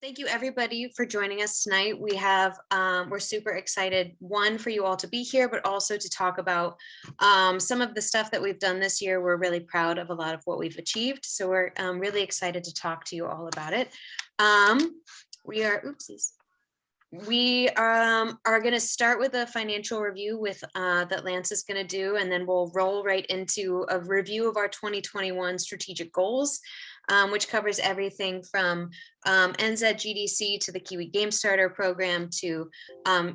Thank you everybody for joining us tonight. We're super excited, one, for you all to be here, but also to talk about some of the stuff that we've done this year. We're really proud of a lot of what we've achieved. So we're really excited to talk to you all about it. We are going to start with a financial review that Lance is going to do, and then we'll roll right into a review of our 2021 strategic goals, which covers everything from NZGDC to the Kiwi Game Starter program to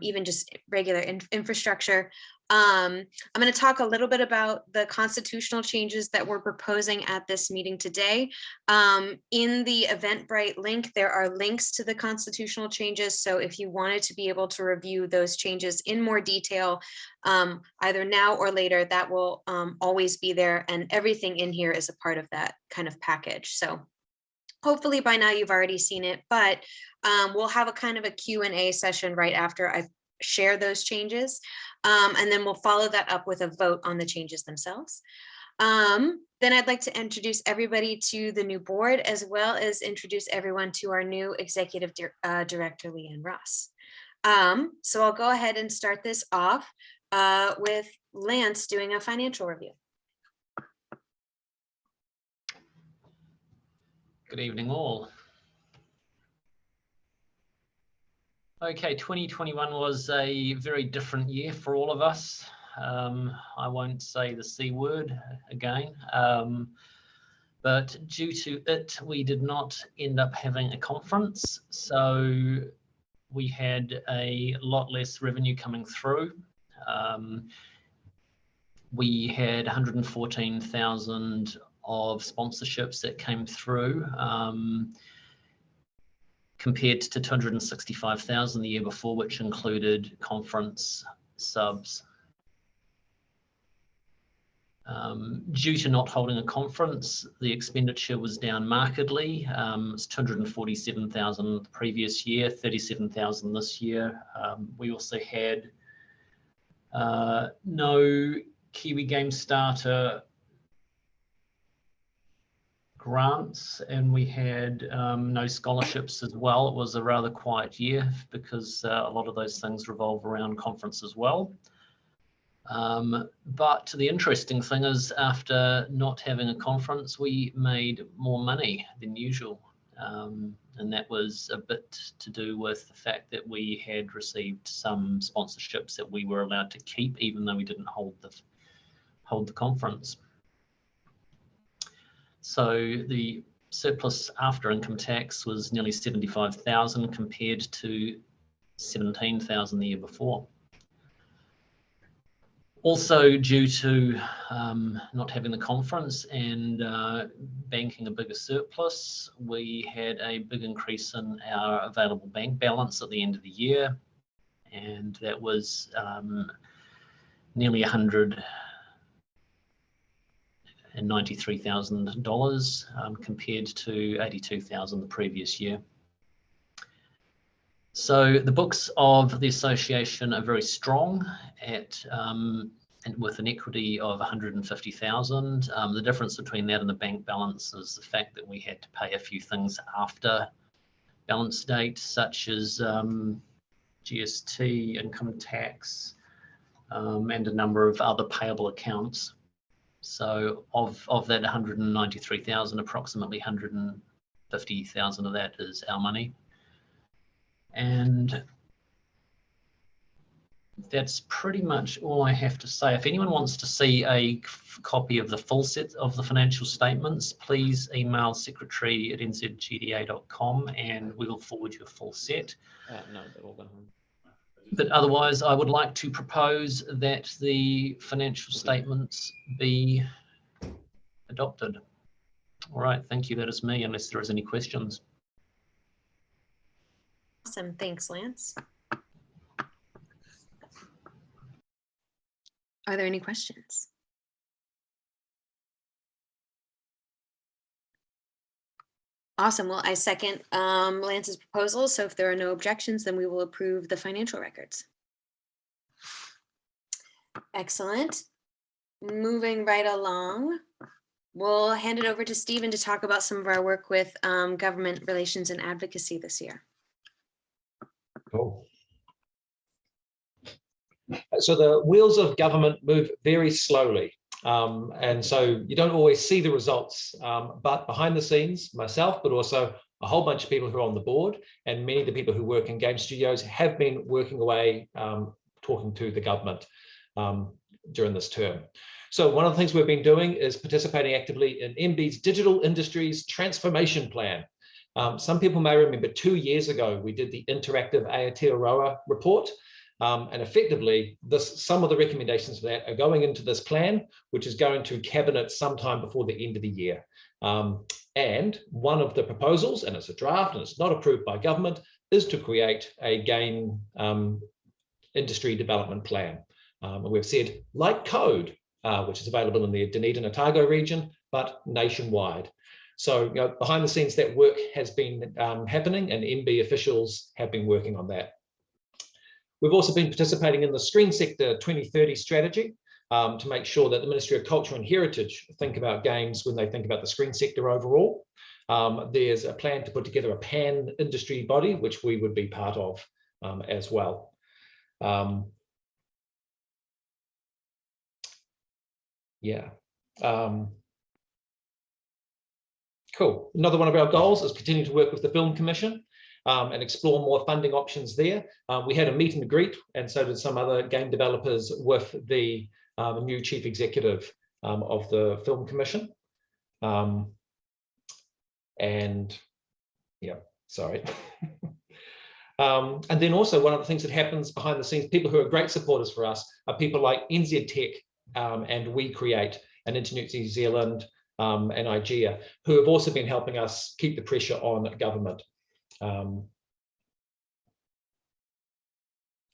even just regular infrastructure. I'm going to talk a little bit about the constitutional changes that we're proposing at this meeting today. In the Eventbrite link, there are links to the constitutional changes. So if you wanted to be able to review those changes in more detail, either now or later, that will always be there. And everything in here is a part of that kind of package. So hopefully by now you've already seen it, but we'll have a kind of a Q&A session right after I share those changes. And then we'll follow that up with a vote on the changes themselves. Then I'd like to introduce everybody to the new board, as well as introduce everyone to our new executive director, Leanne Ross. So I'll go ahead and start this off with Lance doing a financial review. Good evening all. Okay, 2021 was a very different year for all of us. I won't say the C word again, but due to it, we did not end up having a conference. So we had a lot less revenue coming through. We had 114,000 of sponsorships that came through, compared to 265,000 the year before, which included conference subs. Due to not holding a conference, the expenditure was down markedly. It's 247,000 the previous year, 37,000 this year. We also had no Kiwi Game Starter grants, and we had no scholarships as well. It was a rather quiet year because a lot of those things revolve around conference as well. But the interesting thing is, after not having a conference, we made more money than usual. And that was a bit to do with the fact that we had received some sponsorships that we were allowed to keep, even though we didn't hold the conference. So the surplus after income tax was nearly 75,000 compared to 17,000 the year before. Also, due to not having the conference and banking a bigger surplus, we had a big increase in our available bank balance at the end of the year, and that was nearly $193,000 compared to 82,000 the previous year. So the books of the association are very strong at and with an equity of 150,000. The difference between that and the bank balance is the fact that we had to pay a few things after balance date, such as GST, income tax, and a number of other payable accounts. So of that 193,000, approximately 150,000 of that is our money. And that's pretty much all I have to say. If anyone wants to see a copy of the full set of the financial statements, please email secretary@nzgda.com and we will forward you a full set. No, they're all going home. But otherwise, I would like to propose that the financial statements be adopted. All right, thank you. That is me, unless there is any questions. Awesome, thanks, Lance. Are there any questions? Awesome. Well, I second Lance's proposal. So if there are no objections, then we will approve the financial records. Excellent. Moving right along. we'll hand it over to Stephen to talk about some of our work with government relations and advocacy this year. Cool. So the wheels of government move very slowly. And so you don't always see the results, but behind the scenes, myself, but also a whole bunch of people who are on the board and many of the people who work in game studios have been working away, talking to the government during this term. So one of the things we've been doing is participating actively in MB's Digital Industries Transformation Plan. Some people may remember 2 years ago, we did the interactive Aotearoa report. And effectively, some of the recommendations for that are going into this plan, which is going to cabinet sometime before the end of the year. And one of the proposals, and it's a draft and it's not approved by government, is to create a game industry development plan. And we've said, like code, which is available in the Dunedin Otago region, but nationwide. So, behind the scenes, that work has been happening, and MB officials have been working on that. We've also been participating in the Screen Sector 2030 strategy to make sure that the Ministry of Culture and Heritage think about games when they think about the screen sector overall. There's a plan to put together a pan-industry body, which we would be part of as well. Cool. Another one of our goals is continuing to work with the Film Commission and explore more funding options there. We had a meet and greet, and so did some other game developers with the new chief executive of the Film Commission. And then also one of the things that happens behind the scenes, people who are great supporters for us are people like NZ Tech and We Create and Internet New Zealand and IGEA, who have also been helping us keep the pressure on government.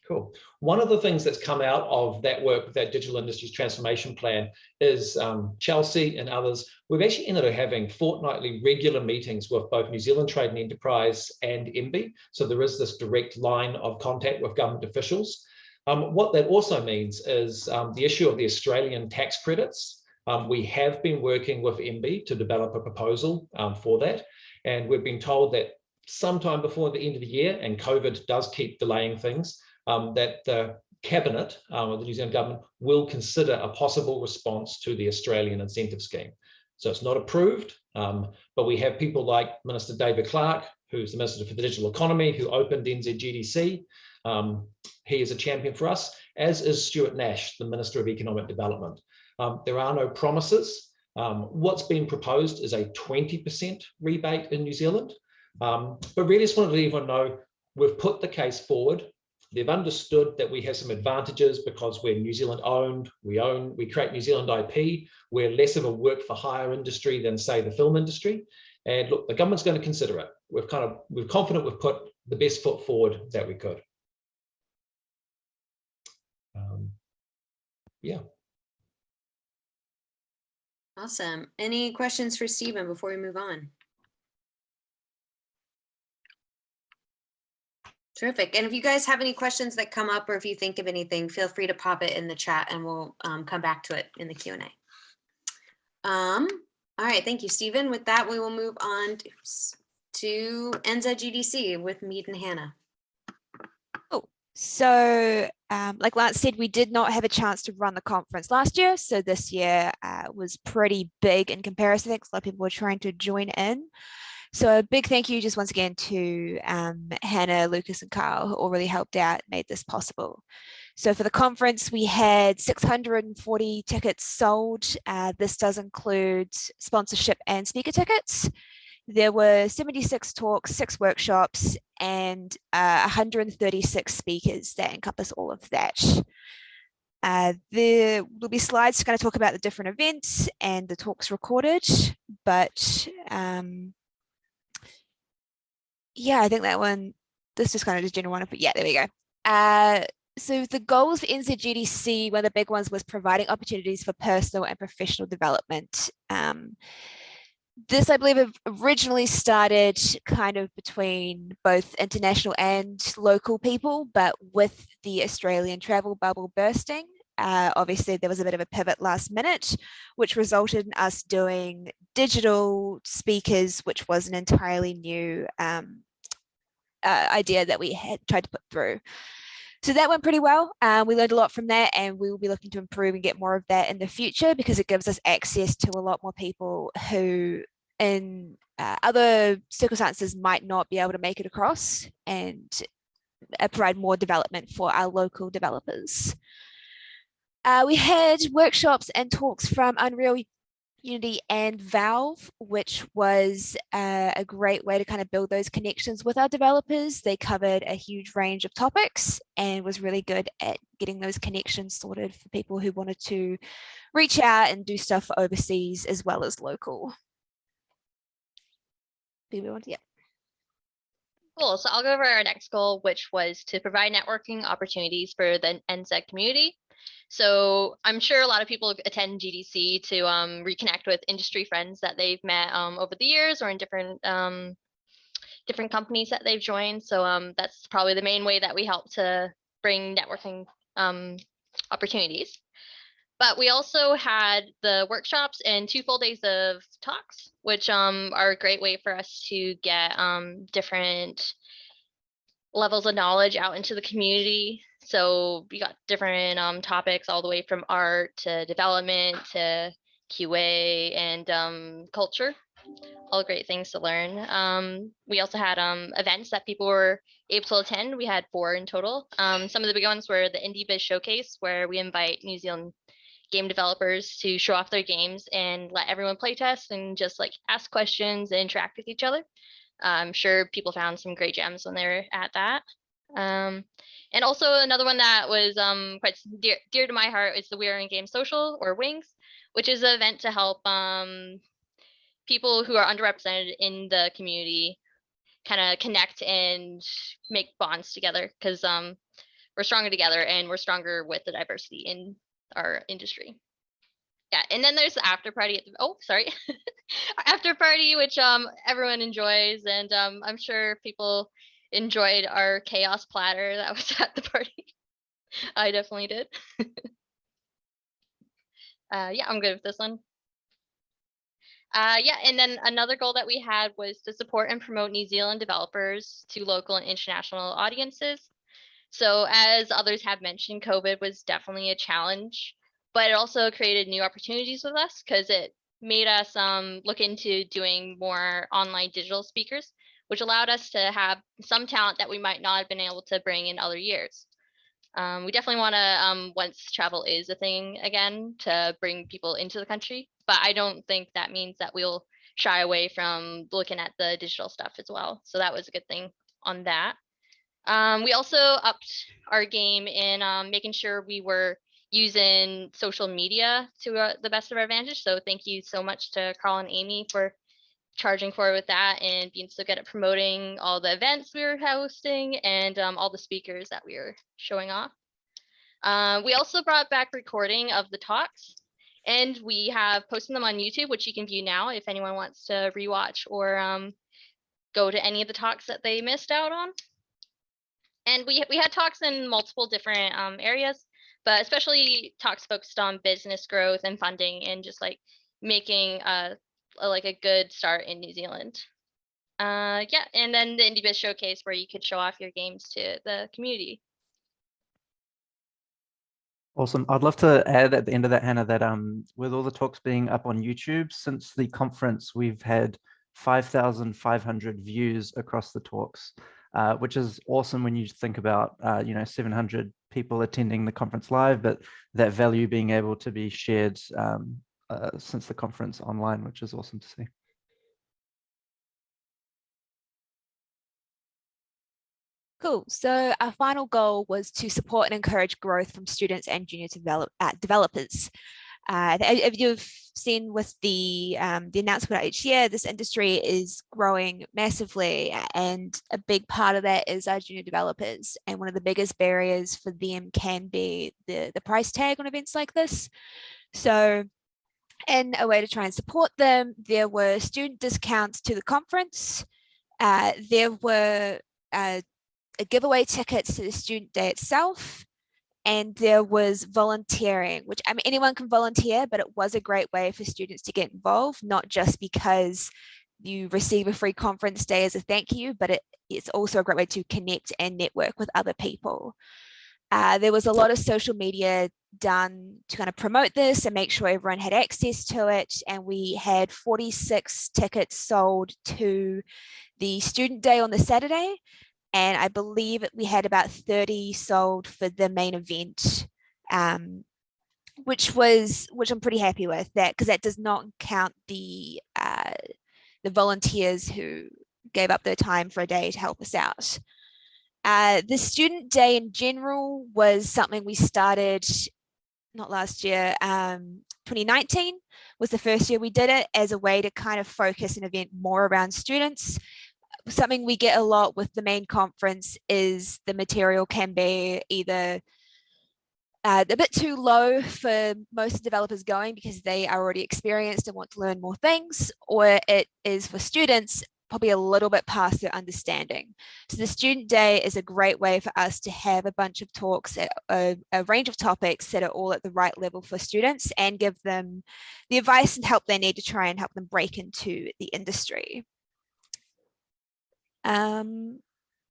Cool. One of the things that's come out of that work with that Digital Industries Transformation Plan is Chelsea and others. We've actually ended up having fortnightly regular meetings with both New Zealand Trade and Enterprise and MB. So there is this direct line of contact with government officials. What that also means is the issue of the Australian tax credits. We have been working with MB to develop a proposal for that. And we've been told that sometime before the end of the year, and COVID does keep delaying things, that the cabinet or the New Zealand government will consider a possible response to the Australian incentive scheme. So it's not approved, but we have people like Minister David Clark, who's the Minister for the Digital Economy, who opened NZGDC. He is a champion for us, as is Stuart Nash, the Minister of Economic Development. There are no promises. What's been proposed is a 20% rebate in New Zealand. But really just wanted to let everyone know, we've put the case forward. They've understood that we have some advantages because we're New Zealand owned, we create New Zealand IP, we're less of a work for hire industry than say the film industry. And look, the government's going to consider it. We're confident we've put the best foot forward that we could. Yeah. Awesome. Any questions for Stephen before we move on? Terrific. And if you guys have any questions that come up, or if you think of anything, feel free to pop it in the chat and we'll come back to it in the Q&A. All right, thank you, Stephen. With that, we will move on to NZGDC with Mead and Hannah. Oh, so like Lance said, we did not have a chance to run the conference last year. So this year was pretty big in comparison. I think a lot of people were trying to join in. So a big thank you just once again to Hannah, Lucas and Carl, who all really helped out, made this possible. So for the conference, we had 640 tickets sold. This does include sponsorship and speaker tickets. There were 76 talks, 6 workshops, and 136 speakers that encompass all of that. There will be slides to kind of talk about the different events and the talks recorded, but yeah, I think that one, this is kind of just general one, but yeah, there we go. So the goals for NZGDC, one of the big ones was providing opportunities for personal and professional development. This, I believe, originally started kind of between both international and local people, but with the Australian travel bubble bursting, Obviously, there was a bit of a pivot last minute, which resulted in us doing digital speakers, which was an entirely new idea that we had tried to put through. So that went pretty well. We learned a lot from that, and we will be looking to improve and get more of that in the future, because it gives us access to a lot more people who in other circumstances might not be able to make it across, and provide more development for our local developers. We had workshops and talks from Unreal, Unity and Valve, which was a great way to kind of build those connections with our developers. They covered a huge range of topics and was really good at getting those connections sorted for people who wanted to reach out and do stuff overseas as well as local. Yeah. Cool. So I'll go over our next goal, which was to provide networking opportunities for the NZ community. So I'm sure a lot of people attend GDC to reconnect with industry friends that they've met over the years, or in different companies that they've joined. So that's probably the main way that we help to bring networking opportunities. But we also had the workshops and 2 full days of talks, which are a great way for us to get different levels of knowledge out into the community. So we got different topics all the way from art to development to QA and culture. All great things to learn. We also had events that people were able to attend. We had 4 in total. Some of the big ones were the Indie Biz Showcase, where we invite New Zealand game developers to show off their games and let everyone play test and just like ask questions and interact with each other. I'm sure people found some great gems when they were at that. And also another one that was quite dear to my heart is the We Are in Game Social, or WINGS, which is an event to help people who are underrepresented in the community kind of connect and make bonds together, because we're stronger together and we're stronger with the diversity in our industry. Yeah, and then there's the after party. After party, which everyone enjoys, and I'm sure people enjoyed our chaos platter that was at the party. I definitely did. Yeah, I'm good with this one. Yeah, and then another goal that we had was to support and promote New Zealand developers to local and international audiences. So as others have mentioned, COVID was definitely a challenge, but it also created new opportunities with us, because it made us look into doing more online digital speakers, which allowed us to have some talent that we might not have been able to bring in other years. We definitely want to, once travel is a thing again, to bring people into the country, but I don't think that means that we'll shy away from looking at the digital stuff as well. So that was a good thing on that. We also upped our game in making sure we were using social media to the best of our advantage. So thank you so much to Carl and Amy for charging forward with that and being so good at promoting all the events we were hosting and all the speakers that we were showing off. We also brought back recording of the talks, and we have posted them on YouTube, which you can view now if anyone wants to rewatch or go to any of the talks that they missed out on. And we had talks in multiple different areas, but especially talks focused on business growth and funding and just like making like a good start in New Zealand. Yeah, and then the Indie Biz Showcase, where you could show off your games to the community. Awesome. I'd love to add at the end of that, Hannah, that with all the talks being up on YouTube since the conference, we've had 5,500 views across the talks, which is awesome when you think about 700 people attending the conference live, but that value being able to be shared since the conference online, which is awesome to see. Cool. So our final goal was to support and encourage growth from students and junior developers. If you've seen with the announcement each year, this industry is growing massively, and a big part of that is our junior developers. And one of the biggest barriers for them can be the price tag on events like this. So in a way to try and support them, there were student discounts to the conference. There were giveaway tickets to the student day itself, And there was volunteering, which, I mean, anyone can volunteer, but it was a great way for students to get involved, not just because you receive a free conference day as a thank you, but it's also a great way to connect and network with other people. There was a lot of social media done to kind of promote this and make sure everyone had access to it. And we had 46 tickets sold to the student day on the Saturday. And I believe we had about 30 sold for the main event, which I'm pretty happy with that, because that does not count the volunteers who gave up their time for a day to help us out. The student day in general was something we started, not last year, 2019 was the first year we did it, as a way to kind of focus an event more around students. Something we get a lot with the main conference is the material can be either a bit too low for most developers going because they are already experienced and want to learn more things, or it is for students probably a little bit past their understanding. So the student day is a great way for us to have a bunch of talks at a range of topics that are all at the right level for students, and give them the advice and help they need to try and help them break into the industry.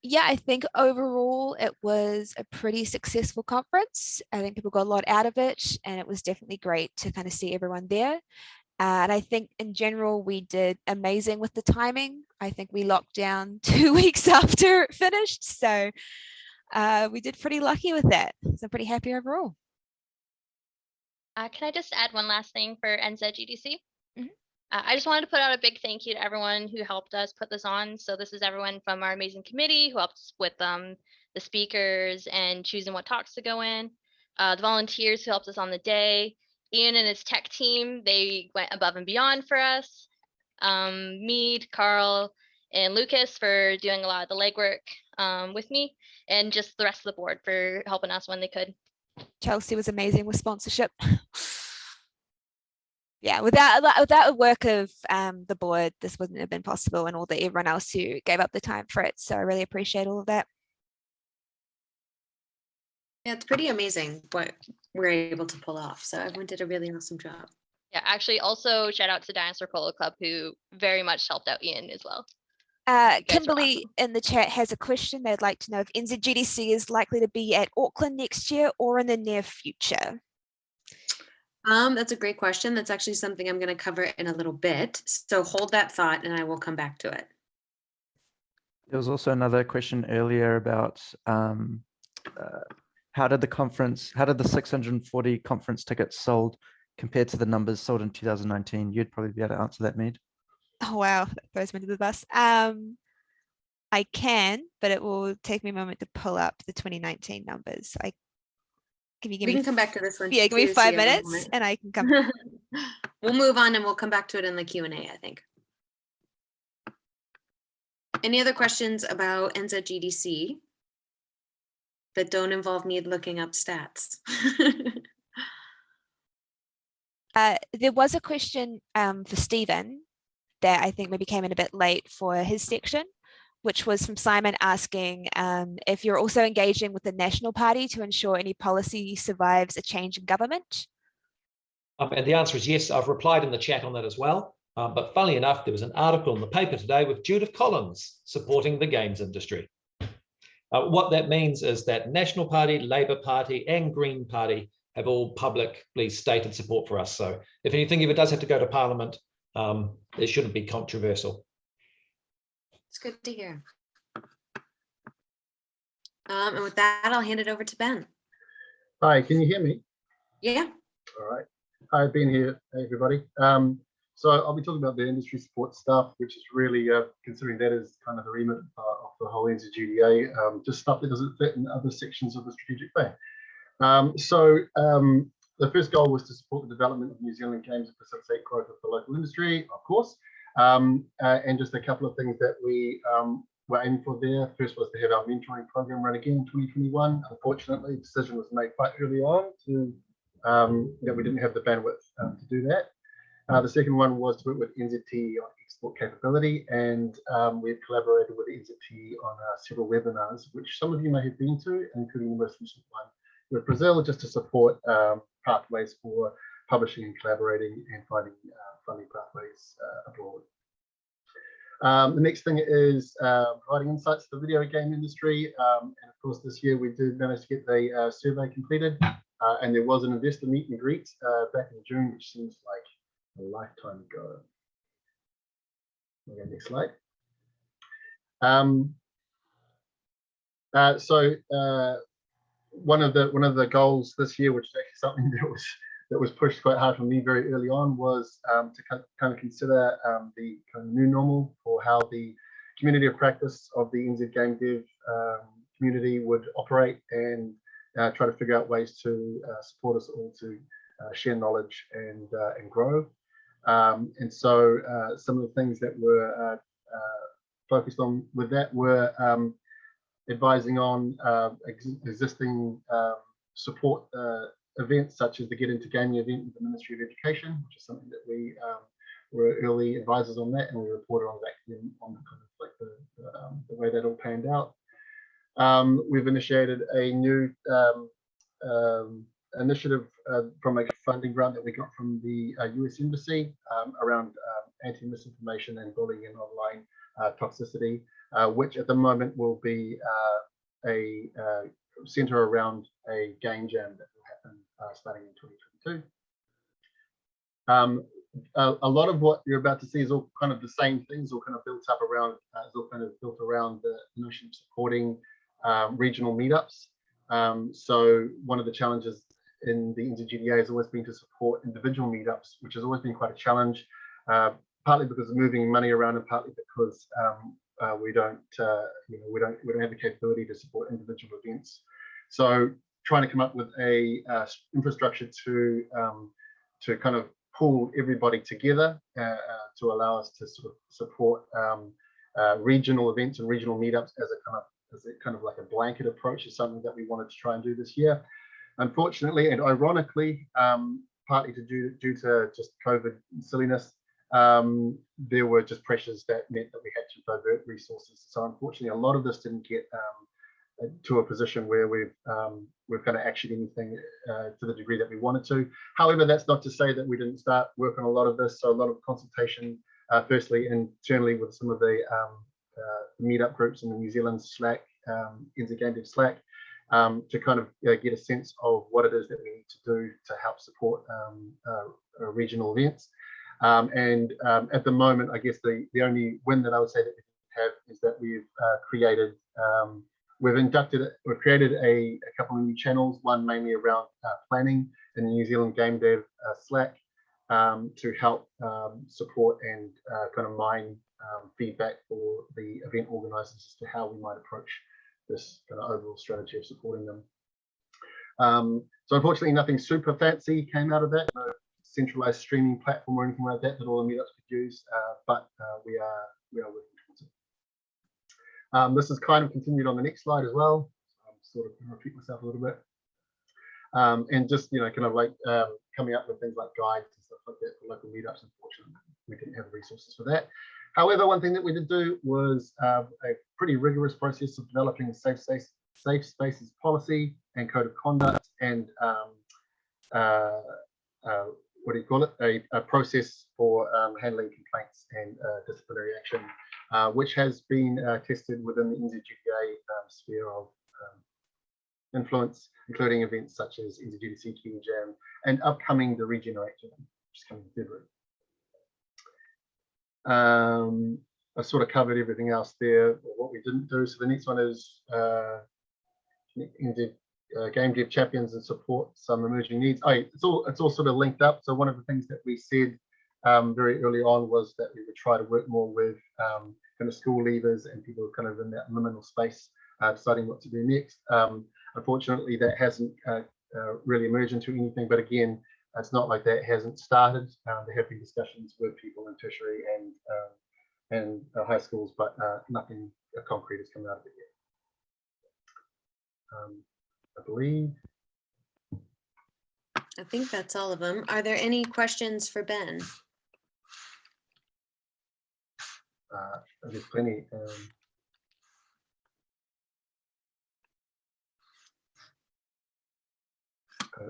Yeah, I think overall it was a pretty successful conference. I think people got a lot out of it, and it was definitely great to kind of see everyone there. And I think in general, we did amazing with the timing. I think we locked down 2 weeks after it finished. So we did pretty lucky with that. So I'm pretty happy overall. Can I just add one last thing for NZGDC? Mhm. I just wanted to put out a big thank you to everyone who helped us put this on. So this is everyone from our amazing committee who helped with the speakers and choosing what talks to go in, the volunteers who helped us on the day, Ian and his tech team, they went above and beyond for us, Mead, Carl, and Lucas for doing a lot of the legwork with me, and just the rest of the board for helping us when they could. Chelsea was amazing with sponsorship. Yeah, without the work of the board, this wouldn't have been possible, and all the everyone else who gave up the time for it. So I really appreciate all of that. Yeah, it's pretty amazing what we're able to pull off. So everyone did a really awesome job. Yeah, actually, also shout out to Dinosaur Polo Club, who very much helped out Ian as well. Kimberly in the chat has a question. They'd like to know if NZGDC is likely to be at Auckland next year or in the near future. That's a great question. That's actually something I'm going to cover in a little bit. So hold that thought and I will come back to it. There was also another question earlier about how did the 640 conference tickets sold compared to the numbers sold in 2019? You'd probably be able to answer that, Mead. Oh, wow. That throws me to the bus. I can, but it will take me a moment to pull up the 2019 numbers. We can come back to this one. Yeah, give me 5 minutes and I can come. We'll move on and we'll come back to it in the Q&A, I think. Any other questions about NZGDC that don't involve me looking up stats? There was a question for Stephen that I think maybe came in a bit late for his section, which was from Simon asking if you're also engaging with the National Party to ensure any policy survives a change in government. And the answer is yes. I've replied in the chat on that as well. But funnily enough, there was an article in the paper today with Judith Collins supporting the games industry. What that means is that National Party, Labour Party and Green Party have all publicly stated support for us. So if anything ever does have to go to Parliament, it shouldn't be controversial. It's good to hear. And with that, I'll hand it over to Ben. Hi, can you hear me? Yeah. All right. Hi, Ben here, everybody. So I'll be talking about the industry support stuff, which is really, considering that is kind of the remit of the whole NZGDA, just stuff that doesn't fit in other sections of the strategic plan. The first goal was to support the development of New Zealand games and facilitate growth of the local industry, of course. And just a couple of things that we were aiming for there. First was to have our mentoring program run again in 2021. Unfortunately, the decision was made quite early on to that we didn't have the bandwidth to do that. The second one was to work with NZT on export capability, and we've collaborated with NZT on several webinars, which some of you may have been to, including the most recent one, Brazil, just to support pathways for publishing and collaborating and finding funding pathways abroad. The next thing is providing insights to the video game industry. And of course, this year we did manage to get the survey completed. And there was an investor meet and greet back in June, which seems like a lifetime ago. Okay, next slide. One of the goals this year, which is actually something that was pushed quite hard for me very early on, was to kind of consider the kind of new normal for how the community of practice of the NZ Game Dev community would operate, and try to figure out ways to support us all to share knowledge and grow. And so some of the things that were focused on with that were advising on existing support events, such as the Get Into Gaming event with the Ministry of Education, which is something that we were early advisors on that, and we reported on that on the kind of like the way that all panned out. We've initiated a new initiative from a funding grant that we got from the US Embassy around anti-misinformation and bullying and online toxicity, which at the moment will be a center around a game jam that will happen starting in 2022. A lot of what you're about to see is all kind of the same things, all kind of built up around, is all kind of built around the notion of supporting regional meetups. So one of the challenges in the NZGDA has always been to support individual meetups, which has always been quite a challenge, partly because of moving money around and partly because we don't have the capability to support individual events. So trying to come up with a infrastructure to kind of pull everybody together to allow us to sort of support regional events and regional meetups as a kind of like a blanket approach is something that we wanted to try and do this year. Unfortunately and ironically, partly due to just COVID silliness, there were just pressures that meant that we had to divert resources. So unfortunately, a lot of this didn't get to a position where we've kind of actioned anything to the degree that we wanted to. However, that's not to say that we didn't start work on a lot of this. So a lot of consultation, firstly internally with some of the meetup groups in the New Zealand Slack, NZ Game Dev Slack, to kind of get a sense of what it is that we need to do to help support regional events. And at the moment, I guess the only win that I would say that we have is that we've created a couple of new channels, one mainly around planning in the New Zealand Game Dev Slack, to help support and kind of mine feedback for the event organizers as to how we might approach this kind of overall strategy of supporting them. So unfortunately, nothing super fancy came out of that. No centralized streaming platform or anything like that all the meetups could use, but we are working towards it. This is kind of continued on the next slide as well. I'm sort of going to repeat myself a little bit, and just kind of like coming up with things like guides and stuff like that for local meetups. Unfortunately, we didn't have resources for that. However, one thing that we did do was a pretty rigorous process of developing a safe spaces policy and code of conduct, and what do you call it? A process for handling complaints and disciplinary action, which has been tested within the NZGDA sphere of influence, including events such as NZGDC Kiwi Jam and upcoming the Regenerate Jam, which is coming in February. I sort of covered everything else there, what we didn't do. So the next one is NZ Game Dev champions and support some emerging needs. It's all sort of linked up. So one of the things that we said very early on was that we would try to work more with kind of school leavers and people kind of in that liminal space, deciding what to do next. Unfortunately, that hasn't really emerged into anything. But again, it's not like that hasn't started. There have been discussions with people in tertiary and high schools, but nothing concrete has come out of it yet. I believe. I think that's all of them. Are there any questions for Ben? There's plenty.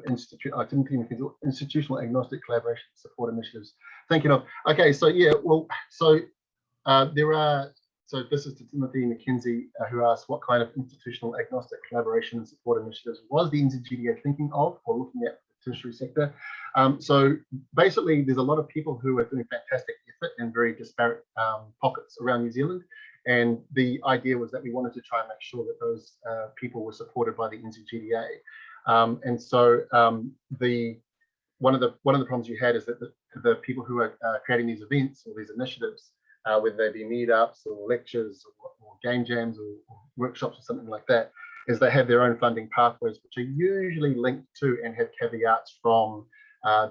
institutional agnostic collaboration support initiatives. Thinking of, okay, so yeah, well, so this is to Timothy McKenzie, who asked what kind of institutional agnostic collaboration and support initiatives was the NZGDA thinking of or looking at the tertiary sector. So basically, there's a lot of people who are doing fantastic effort in very disparate pockets around New Zealand. And the idea was that we wanted to try and make sure that those people were supported by the NZGDA. And so one of the problems you had is that the people who are creating these events or these initiatives, whether they be meetups or lectures or game jams or workshops or something like that, is they have their own funding pathways, which are usually linked to and have caveats from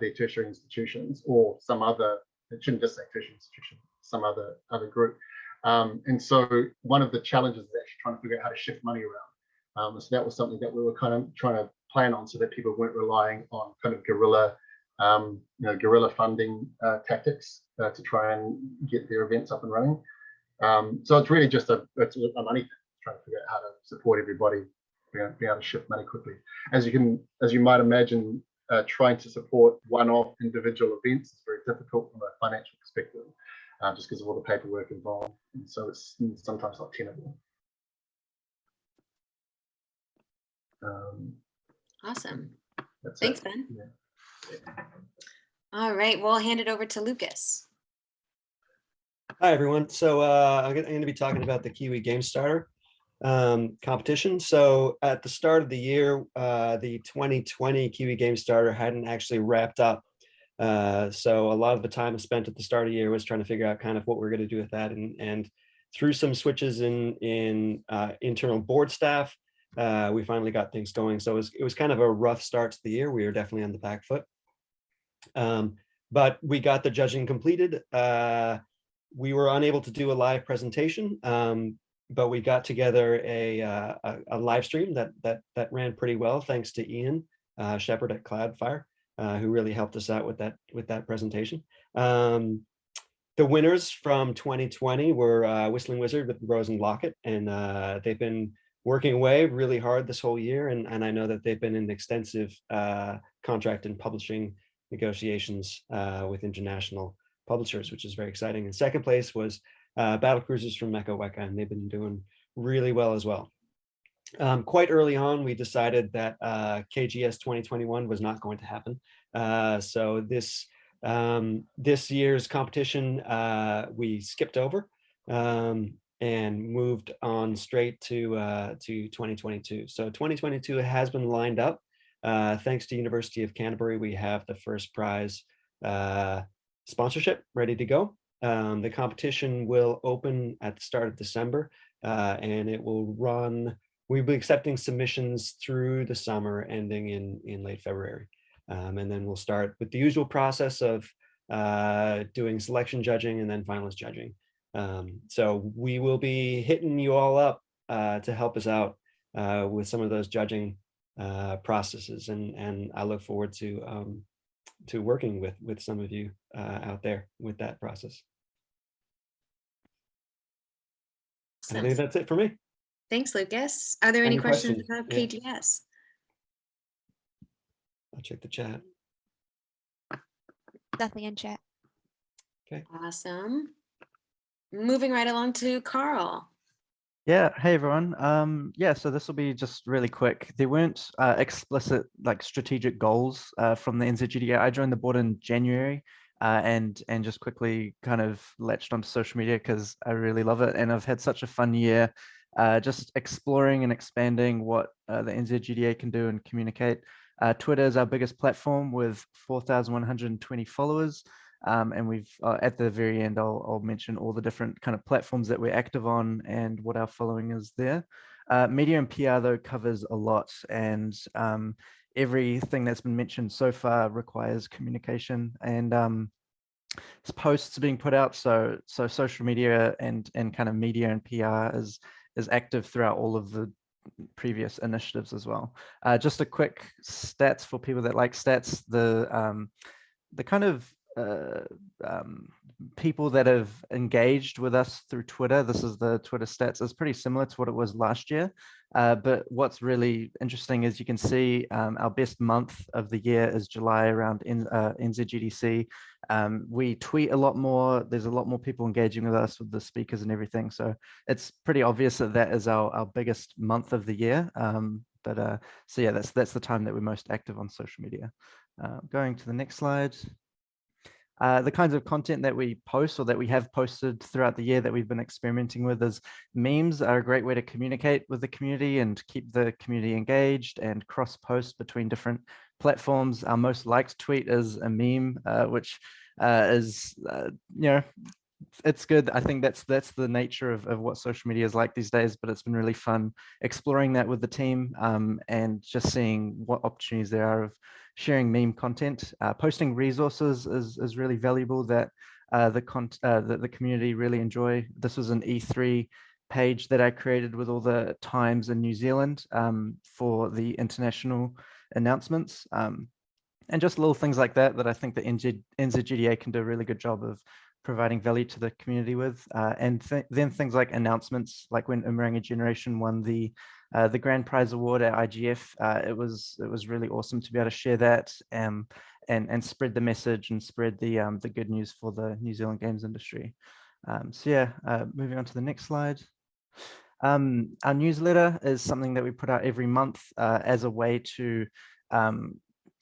their tertiary institutions or some other, it shouldn't just say tertiary institution, some other group. And so one of the challenges is actually trying to figure out how to shift money around. So that was something that we were kind of trying to plan on so that people weren't relying on kind of guerrilla funding tactics to try and get their events up and running. So it's really just a money thing, trying to figure out how to support everybody, be able to shift money quickly. As you might imagine, trying to support one-off individual events is very difficult from a financial perspective, just because of all the paperwork involved, and so it's sometimes not tenable. Awesome. Thanks, Ben. Yeah. All right, we'll hand it over to Lucas. Hi, everyone. So I'm going to be talking about the Kiwi Game Starter competition. So at the start of the year, the 2020 Kiwi Game Starter hadn't actually wrapped up. So a lot of the time spent at the start of the year was trying to figure out kind of what we're going to do with that. And through some switches in internal board staff, we finally got things going. So it was kind of a rough start to the year. We were definitely on the back foot. But we got the judging completed. We were unable to do a live presentation, but we got together a live stream that ran pretty well, thanks to Ian Shepherd at Cloudfire, who really helped us out with that presentation. The winners from 2020 were Whistling Wizard with Rose and Locket, and they've been working away really hard this whole year, and I know that they've been in extensive contract and publishing negotiations with international publishers, which is very exciting. And second place was Battle Cruisers from Mecca Weka, and they've been doing really well as well. Quite early on, we decided that KGS 2021 was not going to happen. So this year's competition we skipped over and moved on straight to 2022. So 2022 has been lined up. Thanks to University of Canterbury, we have the first prize sponsorship ready to go. The competition will open at the start of December, and it will run. We'll be accepting submissions through the summer, ending in late February. And then we'll start with the usual process of doing selection judging and then finalist judging. So we will be hitting you all up to help us out with some of those judging processes, and I look forward to working with some of you out there with that process. I think that's it for me. Thanks, Lucas. Are there any questions about KGS? Yeah. I'll check the chat. Nothing in chat. Okay. Awesome. Moving right along to Carl. Yeah, hey everyone. Yeah, so this will be just really quick. There weren't explicit like strategic goals from the NZGDA. I joined the board in January and just quickly kind of latched onto social media because I really love it, and I've had such a fun year just exploring and expanding what the NZGDA can do and communicate. Twitter is our biggest platform with 4,120 followers. And we've at the very end, I'll mention all the different kind of platforms that we're active on and what our following is there. Media and PR though covers a lot, and everything that's been mentioned so far requires communication and posts being put out. So social media and kind of media and PR is active throughout all of the previous initiatives as well. Just a quick stats for people that like stats. The kind of people that have engaged with us through Twitter. This is the Twitter stats. It's pretty similar to what it was last year. But what's really interesting is you can see our best month of the year is July around NZGDC. We tweet a lot more. There's a lot more people engaging with us, with the speakers and everything. So it's pretty obvious that that is our biggest month of the year. So yeah, that's the time that we're most active on social media. Going to the next slide. The kinds of content that we post or that we have posted throughout the year that we've been experimenting with is memes are a great way to communicate with the community and keep the community engaged and cross post between different platforms. Our most liked tweet is a meme, which is, it's good. I think that's the nature of what social media is like these days, but it's been really fun exploring that with the team and just seeing what opportunities there are of sharing meme content. Posting resources is really valuable that the community really enjoy. This was an E3 page that I created with all the times in New Zealand for the international announcements. And just little things like that I think the NZGDA can do a really good job of providing value to the community with. And then things like announcements, like when Umarangi Generation won the Grand Prize Award at IGF, it was really awesome to be able to share that and spread the message and spread the good news for the New Zealand games industry. So yeah, moving on to the next slide. Our newsletter is something that we put out every month as a way to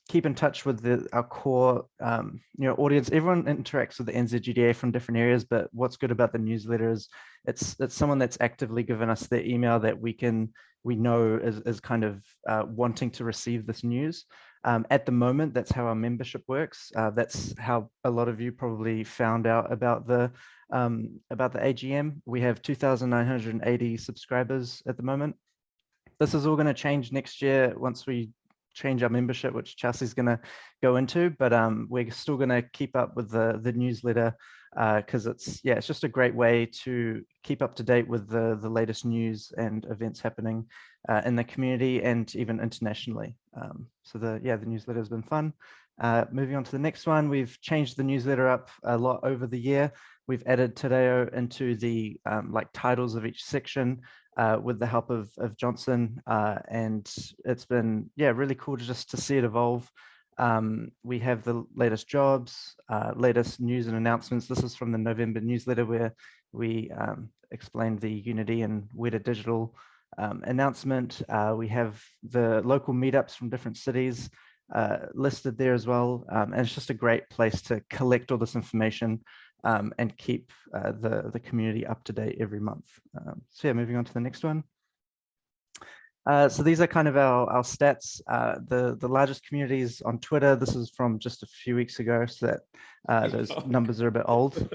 keep in touch with our core audience. Everyone interacts with the NZGDA from different areas, but what's good about the newsletter is it's someone that's actively given us their email that we know is kind of wanting to receive this news. At the moment, that's how our membership works. That's how a lot of you probably found out about the AGM. We have 2,980 subscribers at the moment. This is all going to change next year once we change our membership, which Chelsea's going to go into, but we're still going to keep up with the newsletter because it's just a great way to keep up to date with the latest news and events happening in the community and even internationally. So the newsletter has been fun. Moving on to the next one, we've changed the newsletter up a lot over the year. We've added Te Reo into the titles of each section with the help of Johnson, and it's been really cool just to see it evolve. We have the latest jobs, latest news and announcements. This is from the November newsletter where we explained the Unity and Weta Digital announcement. We have the local meetups from different cities listed there as well, and it's just a great place to collect all this information and keep the community up to date every month. So yeah, moving on to the next one. So these are kind of our stats. The largest communities on Twitter. This is from just a few weeks ago, so that those numbers are a bit old.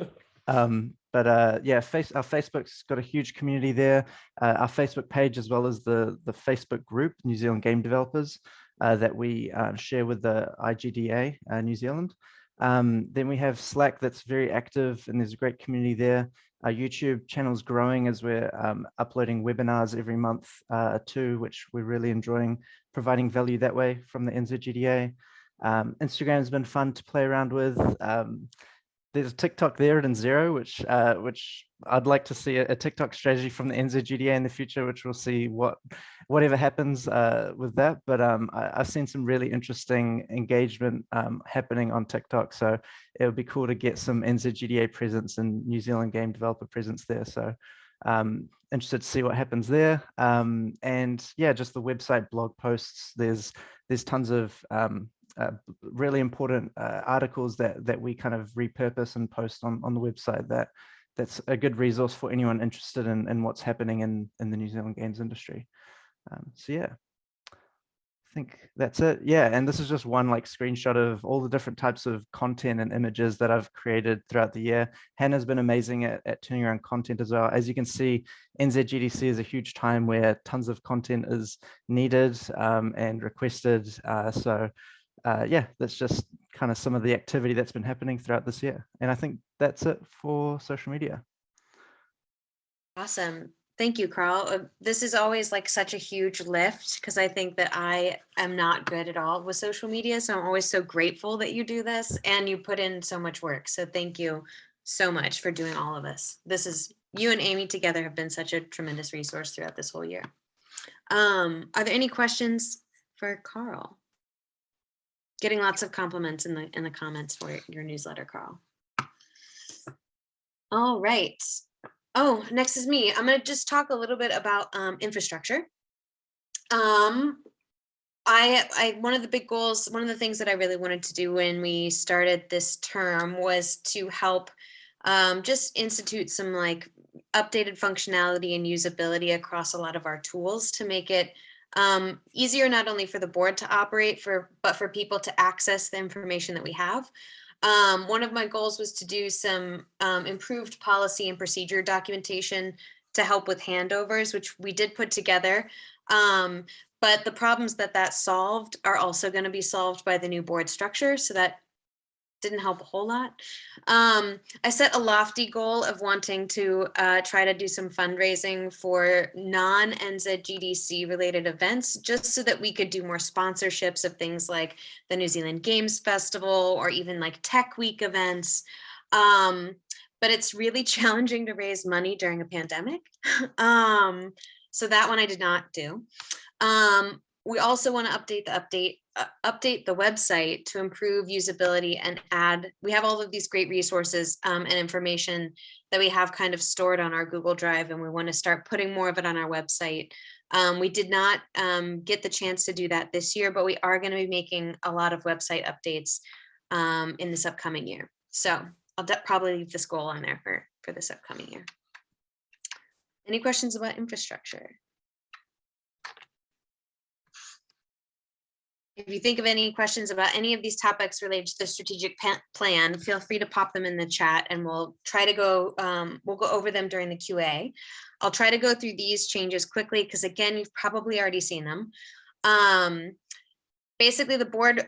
But our Facebook's got a huge community there. Our Facebook page, as well as the Facebook group, New Zealand Game Developers, that we share with the IGDA New Zealand. Then we have Slack that's very active and there's a great community there. Our YouTube channel is growing as we're uploading webinars every month too, which we're really enjoying, providing value that way from the NZGDA. Instagram has been fun to play around with. There's a TikTok there at N0, which I'd like to see a TikTok strategy from the NZGDA in the future, which we'll see whatever happens with that. But I've seen some really interesting engagement happening on TikTok. So it would be cool to get some NZGDA presence and New Zealand game developer presence there. So interested to see what happens there. And yeah, just the website blog posts. There's tons of really important articles that we kind of repurpose and post on the website. That's a good resource for anyone interested in what's happening in the New Zealand games industry. So yeah, I think that's it. Yeah, and this is just one screenshot of all the different types of content and images that I've created throughout the year. Hannah's been amazing at turning around content as well. As you can see, NZGDC is a huge time where tons of content is needed and requested. Yeah, that's just kind of some of the activity that's been happening throughout this year. And I think that's it for social media. Awesome. Thank you, Carl. This is always such a huge lift because I think that I am not good at all with social media. So I'm always so grateful that you do this and you put in so much work. So thank you so much for doing all of this. You and Amy together have been such a tremendous resource throughout this whole year. Are there any questions for Carl? Getting lots of compliments in the comments for your newsletter, Carl. All right. Oh, next is me. I'm going to just talk a little bit about infrastructure. One of the big goals, one of the things that I really wanted to do when we started this term was to help just institute some like updated functionality and usability across a lot of our tools to make it easier not only for the board to operate but for people to access the information that we have. One of my goals was to do some improved policy and procedure documentation to help with handovers, which we did put together. But the problems that solved are also going to be solved by the new board structure. So that didn't help a whole lot. I set a lofty goal of wanting to try to do some fundraising for non-NZGDC related events, just so that we could do more sponsorships of things like the New Zealand Games Festival or even like Tech Week events. But it's really challenging to raise money during a pandemic. So that one I did not do. We also want to update the website to improve usability and we have all of these great resources and information that we have kind of stored on our Google Drive, and we want to start putting more of it on our website. We did not get the chance to do that this year, but we are going to be making a lot of website updates in this upcoming year. So I'll probably leave this goal on there for this upcoming year. Any questions about infrastructure? If you think of any questions about any of these topics related to the strategic plan, feel free to pop them in the chat and we'll try to go over them during the QA. I'll try to go through these changes quickly because again, you've probably already seen them. Basically, the board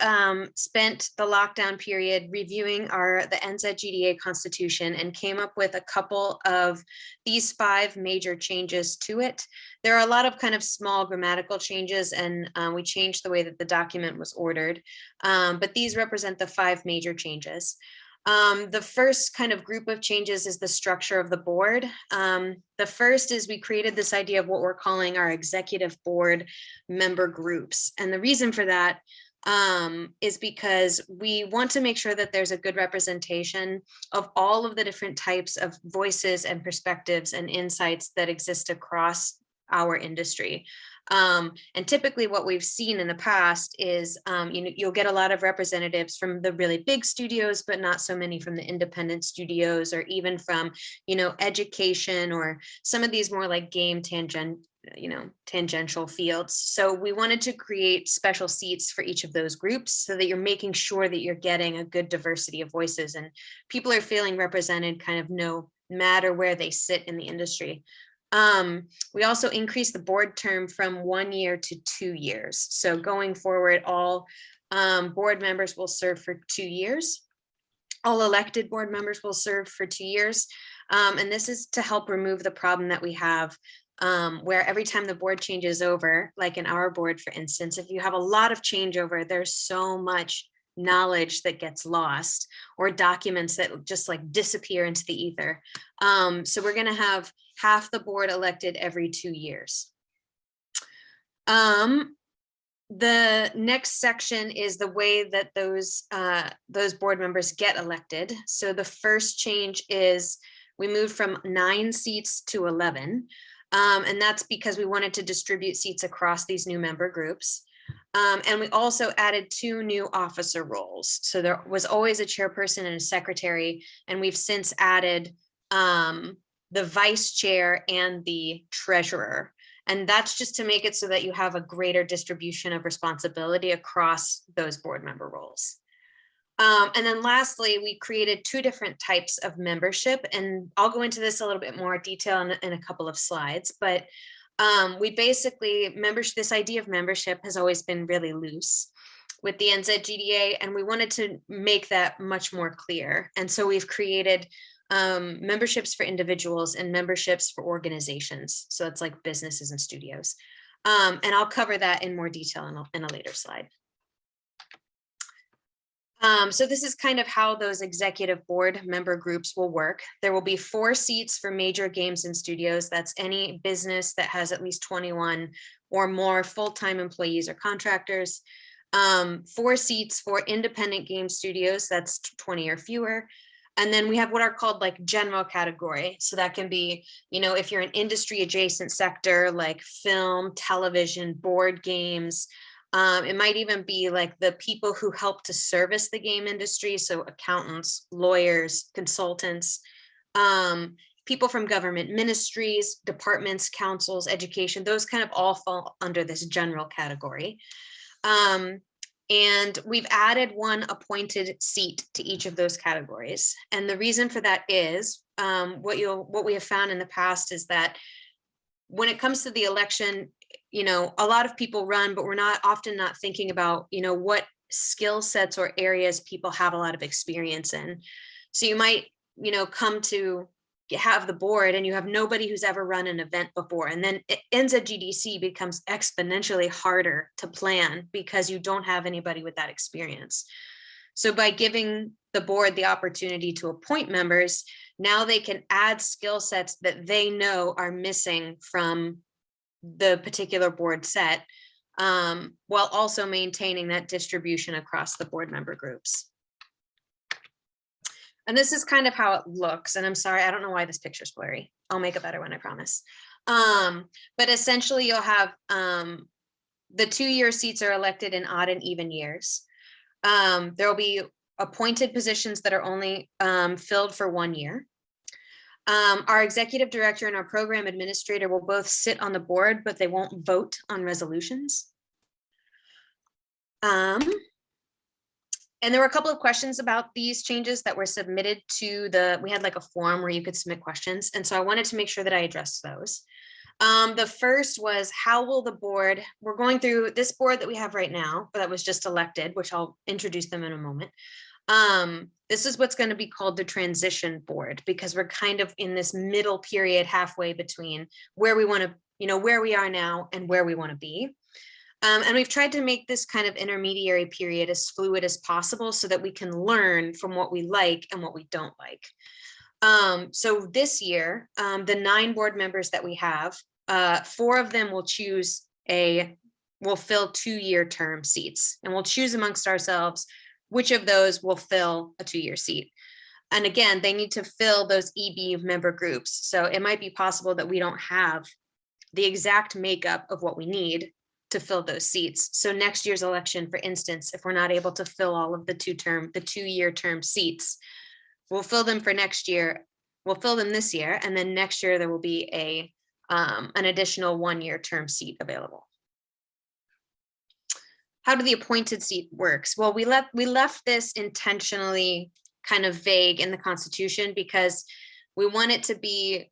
spent the lockdown period reviewing the NZGDA Constitution and came up with a couple of these 5 major changes to it. There are a lot of kind of small grammatical changes, and we changed the way that the document was ordered, but these represent the 5 major changes. The first kind of group of changes is the structure of the board. The first is we created this idea of what we're calling our executive board member groups. And the reason for that is because we want to make sure that there's a good representation of all of the different types of voices and perspectives and insights that exist across our industry. And typically what we've seen in the past is you'll get a lot of representatives from the really big studios, but not so many from the independent studios, or even from, education or some of these more like game tangential fields. So we wanted to create special seats for each of those groups so that you're making sure that you're getting a good diversity of voices and people are feeling represented kind of no matter where they sit in the industry. We also increased the board term from 1 year to 2 years. So going forward, all board members will serve for 2 years. All elected board members will serve for 2 years. And this is to help remove the problem that we have where every time the board changes over, like in our board, for instance, if you have a lot of changeover, there's so much knowledge that gets lost or documents that just like disappear into the ether. So we're going to have half the board elected every 2 years. The next section is the way that those board members get elected. So the first change is we moved from 9 seats to 11. And that's because we wanted to distribute seats across these new member groups. And we also added 2 new officer roles. So there was always a chairperson and a secretary, and we've since added the vice chair and the treasurer. And that's just to make it so that you have a greater distribution of responsibility across those board member roles. And then lastly, we created 2 different types of membership, and I'll go into this a little bit more detail in a couple of slides, but we basically, this idea of membership has always been really loose with the NZGDA, and we wanted to make that much more clear. And so we've created memberships for individuals and memberships for organizations. So it's like businesses and studios. And I'll cover that in more detail in a later slide. So this is kind of how those executive board member groups will work. There will be 4 seats for major games and studios. That's any business that has at least 21 or more full-time employees or contractors. 4 seats for independent game studios, that's 20 or fewer. And then we have what are called like general category. So that can be, you know, if you're an industry adjacent sector like film, television, board games. It might even be like the people who help to service the game industry. So accountants, lawyers, consultants, people from government ministries, departments, councils, education, those kind of all fall under this general category. And we've added 1 appointed seat to each of those categories. And the reason for that is what we have found in the past is that when it comes to the election, you know, a lot of people run, but we're often not thinking about, you know, what skill sets or areas people have a lot of experience in. So you might, you know, come to have the board and you have nobody who's ever run an event before. And then NZGDC becomes exponentially harder to plan because you don't have anybody with that experience. So by giving the board the opportunity to appoint members, now they can add skill sets that they know are missing from the particular board set, while also maintaining that distribution across the board member groups. And this is kind of how it looks. And I'm sorry, I don't know why this picture's blurry. I'll make a better one, I promise. But essentially you'll have the 2-year seats are elected in odd and even years. There will be appointed positions that are only filled for 1 year. Our executive director and our program administrator will both sit on the board, but they won't vote on resolutions. And there were a couple of questions about these changes that were submitted to we had like a form where you could submit questions. And so I wanted to make sure that I addressed those. The first was, how will the board, we're going through this board that we have right now, that was just elected, which I'll introduce them in a moment. This is what's going to be called the transition board, because we're kind of in this middle period halfway between where we want to, you know, where we are now and where we want to be. And we've tried to make this kind of intermediary period as fluid as possible so that we can learn from what we like and what we don't like. So this year, the 9 board members that we have, 4 of them will fill 2-year term seats, and we'll choose amongst ourselves which of those will fill a 2-year seat. And again, they need to fill those EB member groups. So it might be possible that we don't have the exact makeup of what we need to fill those seats. So next year's election, for instance, if we're not able to fill all of the 2-year term seats, we'll fill them for next year. We'll fill them this year, and then next year there will be an additional 1-year term seat available. How do the appointed seat works? Well, we left this intentionally kind of vague in the Constitution because we want the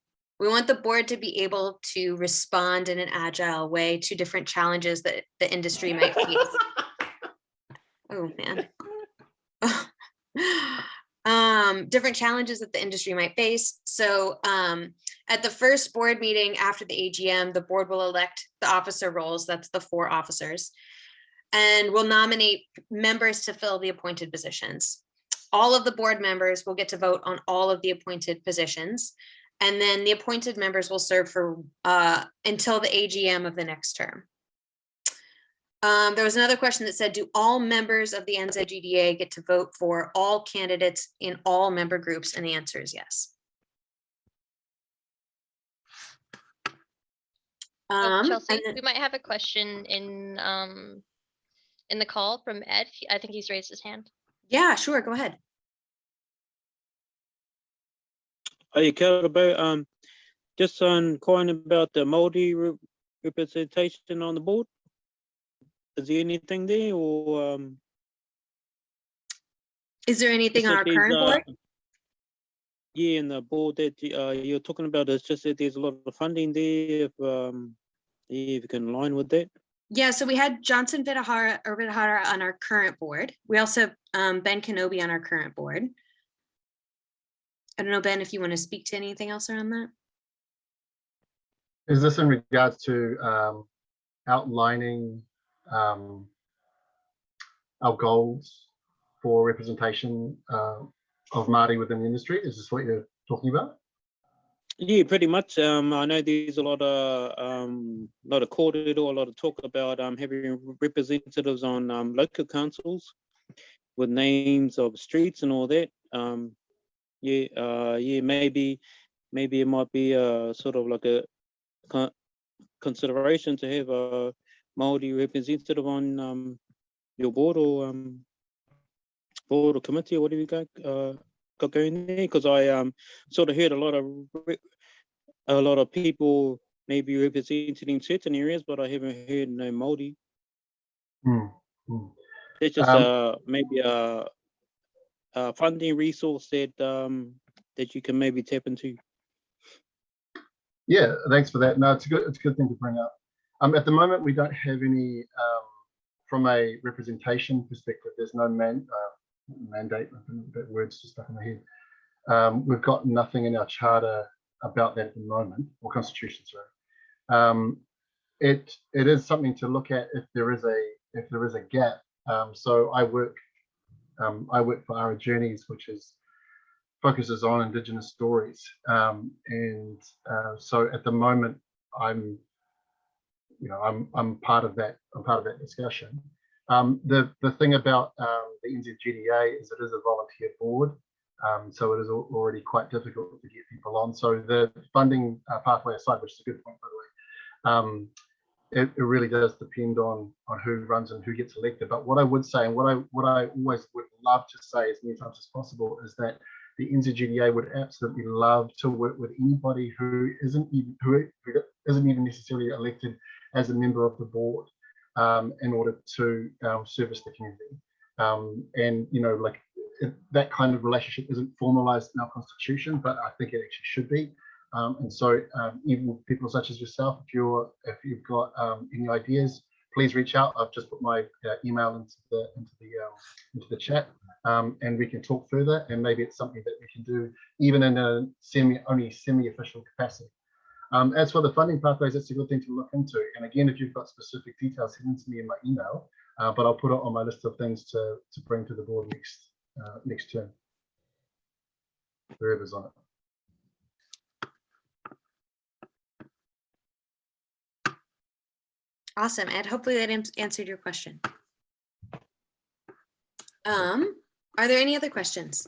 board to be able to respond in an agile way to different challenges that the industry might face. Oh man. Different challenges that the industry might face. So at the first board meeting after the AGM, the board will elect the officer roles. That's the 4 officers. And will nominate members to fill the appointed positions. All of the board members will get to vote on all of the appointed positions. And then the appointed members will serve for until the AGM of the next term. There was another question that said, do all members of the NZGDA get to vote for all candidates in all member groups? And the answer is yes. Chelsea, we might have a question in the call from Ed. I think he's raised his hand. Yeah, sure. Go ahead. Are you care about just inquiring about the Māori representation on the board? Is there anything there, or is there anything on our current board? Yeah, in the board that you're talking about, it's just that there's a lot of funding there. If you can align with that. Yeah, so we had Johnson Vidahara on our current board. We also have Ben Kenobi on our current board. I don't know, Ben, if you want to speak to anything else around that. Is this in regards to outlining our goals for representation of Māori within the industry. Is this what you're talking about? Yeah, pretty much. I know there's a lot of kōrero, a lot of talk about having representatives on local councils with names of streets and all that. Maybe it might be sort of like a consideration to have a Māori representative on your board or committee or whatever you got going there, because I sort of heard a lot of people maybe represented in certain areas, but I haven't heard no Māori. That's just maybe a funding resource that that you can maybe tap into. Yeah, thanks for that. No, it's a good thing to bring up. At the moment, we don't have any from a representation perspective. There's no mandate. That word's just stuck in my head. We've got nothing in our charter about that at the moment, or constitution, sorry. It is something to look at if there is a gap. So I work for Our Journeys, which focuses on Indigenous stories, so at the moment I'm part of that. I'm part of that discussion. The thing about the NZGDA is it is a volunteer board, so it is already quite difficult to get people on. So the funding pathway aside, which is a good point by the way, it really does depend on who runs and who gets elected. But what I would say, and what I always would love to say as many times as possible, is that the NZGDA would absolutely love to work with anybody who isn't even necessarily elected as a member of the board, in order to service the community. And that kind of relationship isn't formalized in our constitution, but I think it actually should be. And so even with people such as yourself, if you've got any ideas, please reach out. I've just put my email into the chat, and we can talk further. And maybe it's something that we can do even in a semi-official capacity. As for the funding pathways, it's a good thing to look into. And again, if you've got specific details, send them to me in my email. But I'll put it on my list of things to bring to the board next term, whoever's on it. Awesome, Ed. Hopefully that answered your question. Are there any other questions?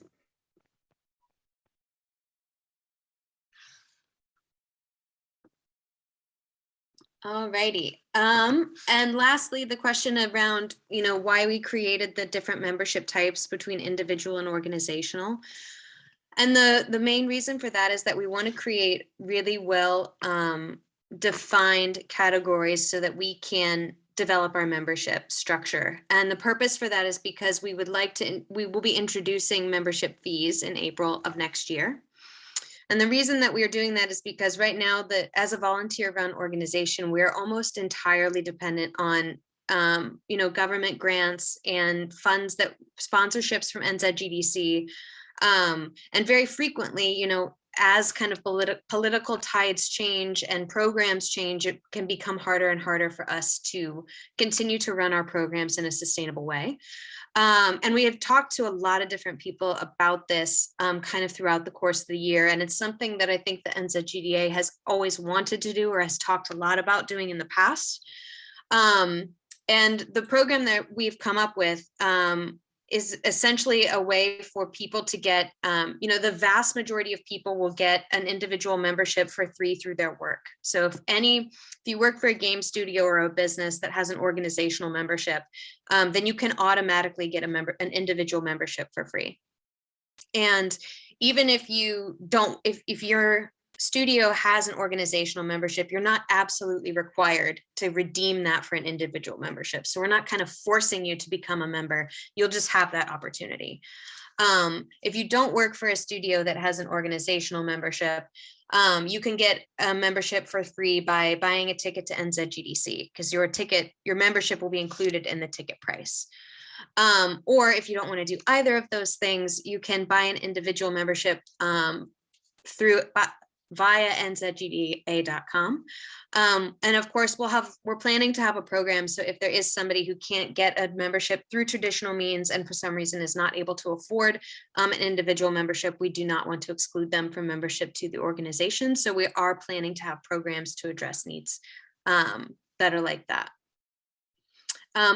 All righty. And lastly, the question around, why we created the different membership types between individual and organizational. And the main reason for that is that we want to create really well defined categories so that we can develop our membership structure. And the purpose for that is because we will be introducing membership fees in April of next year. And the reason that we are doing that is because right now, as a volunteer-run organization, we're almost entirely dependent on government grants and funds, that sponsorships from NZGDC, and very frequently, as kind of political tides change and programs change, it can become harder and harder for us to continue to run our programs in a sustainable way. And we have talked to a lot of different people about this kind of throughout the course of the year. And it's something that I think the NZGDA has always wanted to do, or has talked a lot about doing in the past. And the program that we've come up with is essentially a way for people to get, the vast majority of people will get an individual membership for free through their work. So if you work for a game studio or a business that has an organizational membership, then you can automatically get an individual membership for free. And even if you don't, if your studio has an organizational membership, you're not absolutely required to redeem that for an individual membership. So we're not kind of forcing you to become a member. You'll just have that opportunity. If you don't work for a studio that has an organizational membership, you can get a membership for free by buying a ticket to NZGDC, because your membership will be included in the ticket price. Or if you don't want to do either of those things, you can buy an individual membership via nzgda.com. And of course, we're planning to have a program. So if there is somebody who can't get a membership through traditional means and for some reason is not able to afford an individual membership, we do not want to exclude them from membership to the organization. So we are planning to have programs to address needs that are like that.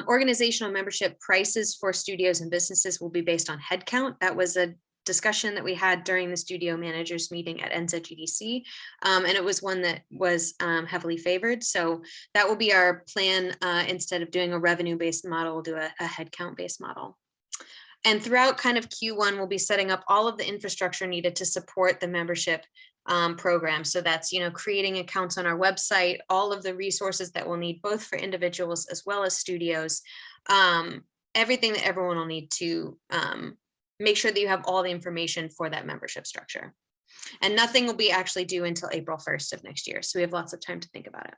Organizational membership prices for studios and businesses will be based on headcount. That was a discussion that we had during the studio managers meeting at NZGDC, and it was one that was heavily favored. So that will be our plan. Instead of doing a revenue-based model, we'll do a headcount-based model. And throughout kind of Q1, we'll be setting up all of the infrastructure needed to support the membership program. So that's, creating accounts on our website, all of the resources that we'll need both for individuals as well as studios, everything that everyone will need to make sure that you have all the information for that membership structure. And nothing will be actually due until April 1st of next year. So we have lots of time to think about it.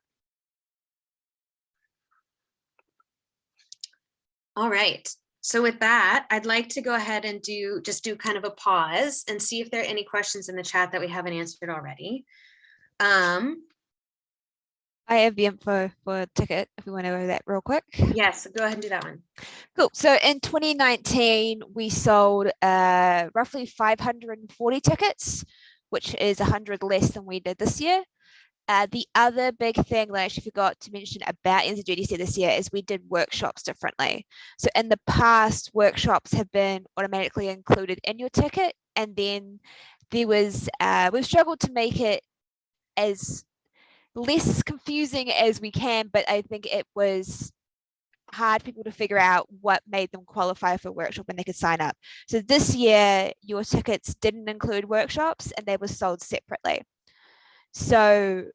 All right. So with that, I'd like to go ahead and do kind of a pause and see if there are any questions in the chat that we haven't answered already. I have the info for a ticket if we want to go over that real quick. Yes, go ahead and do that one. Cool. So in 2019, we sold roughly 540 tickets, which is 100 less than we did this year. The other big thing that I actually forgot to mention about NZGDC this year is we did workshops differently. So in the past, workshops have been automatically included in your ticket. And then there was, we've struggled to make it as less confusing as we can, but I think it was hard for people to figure out what made them qualify for a workshop and they could sign up. So this year, your tickets didn't include workshops and they were sold separately. So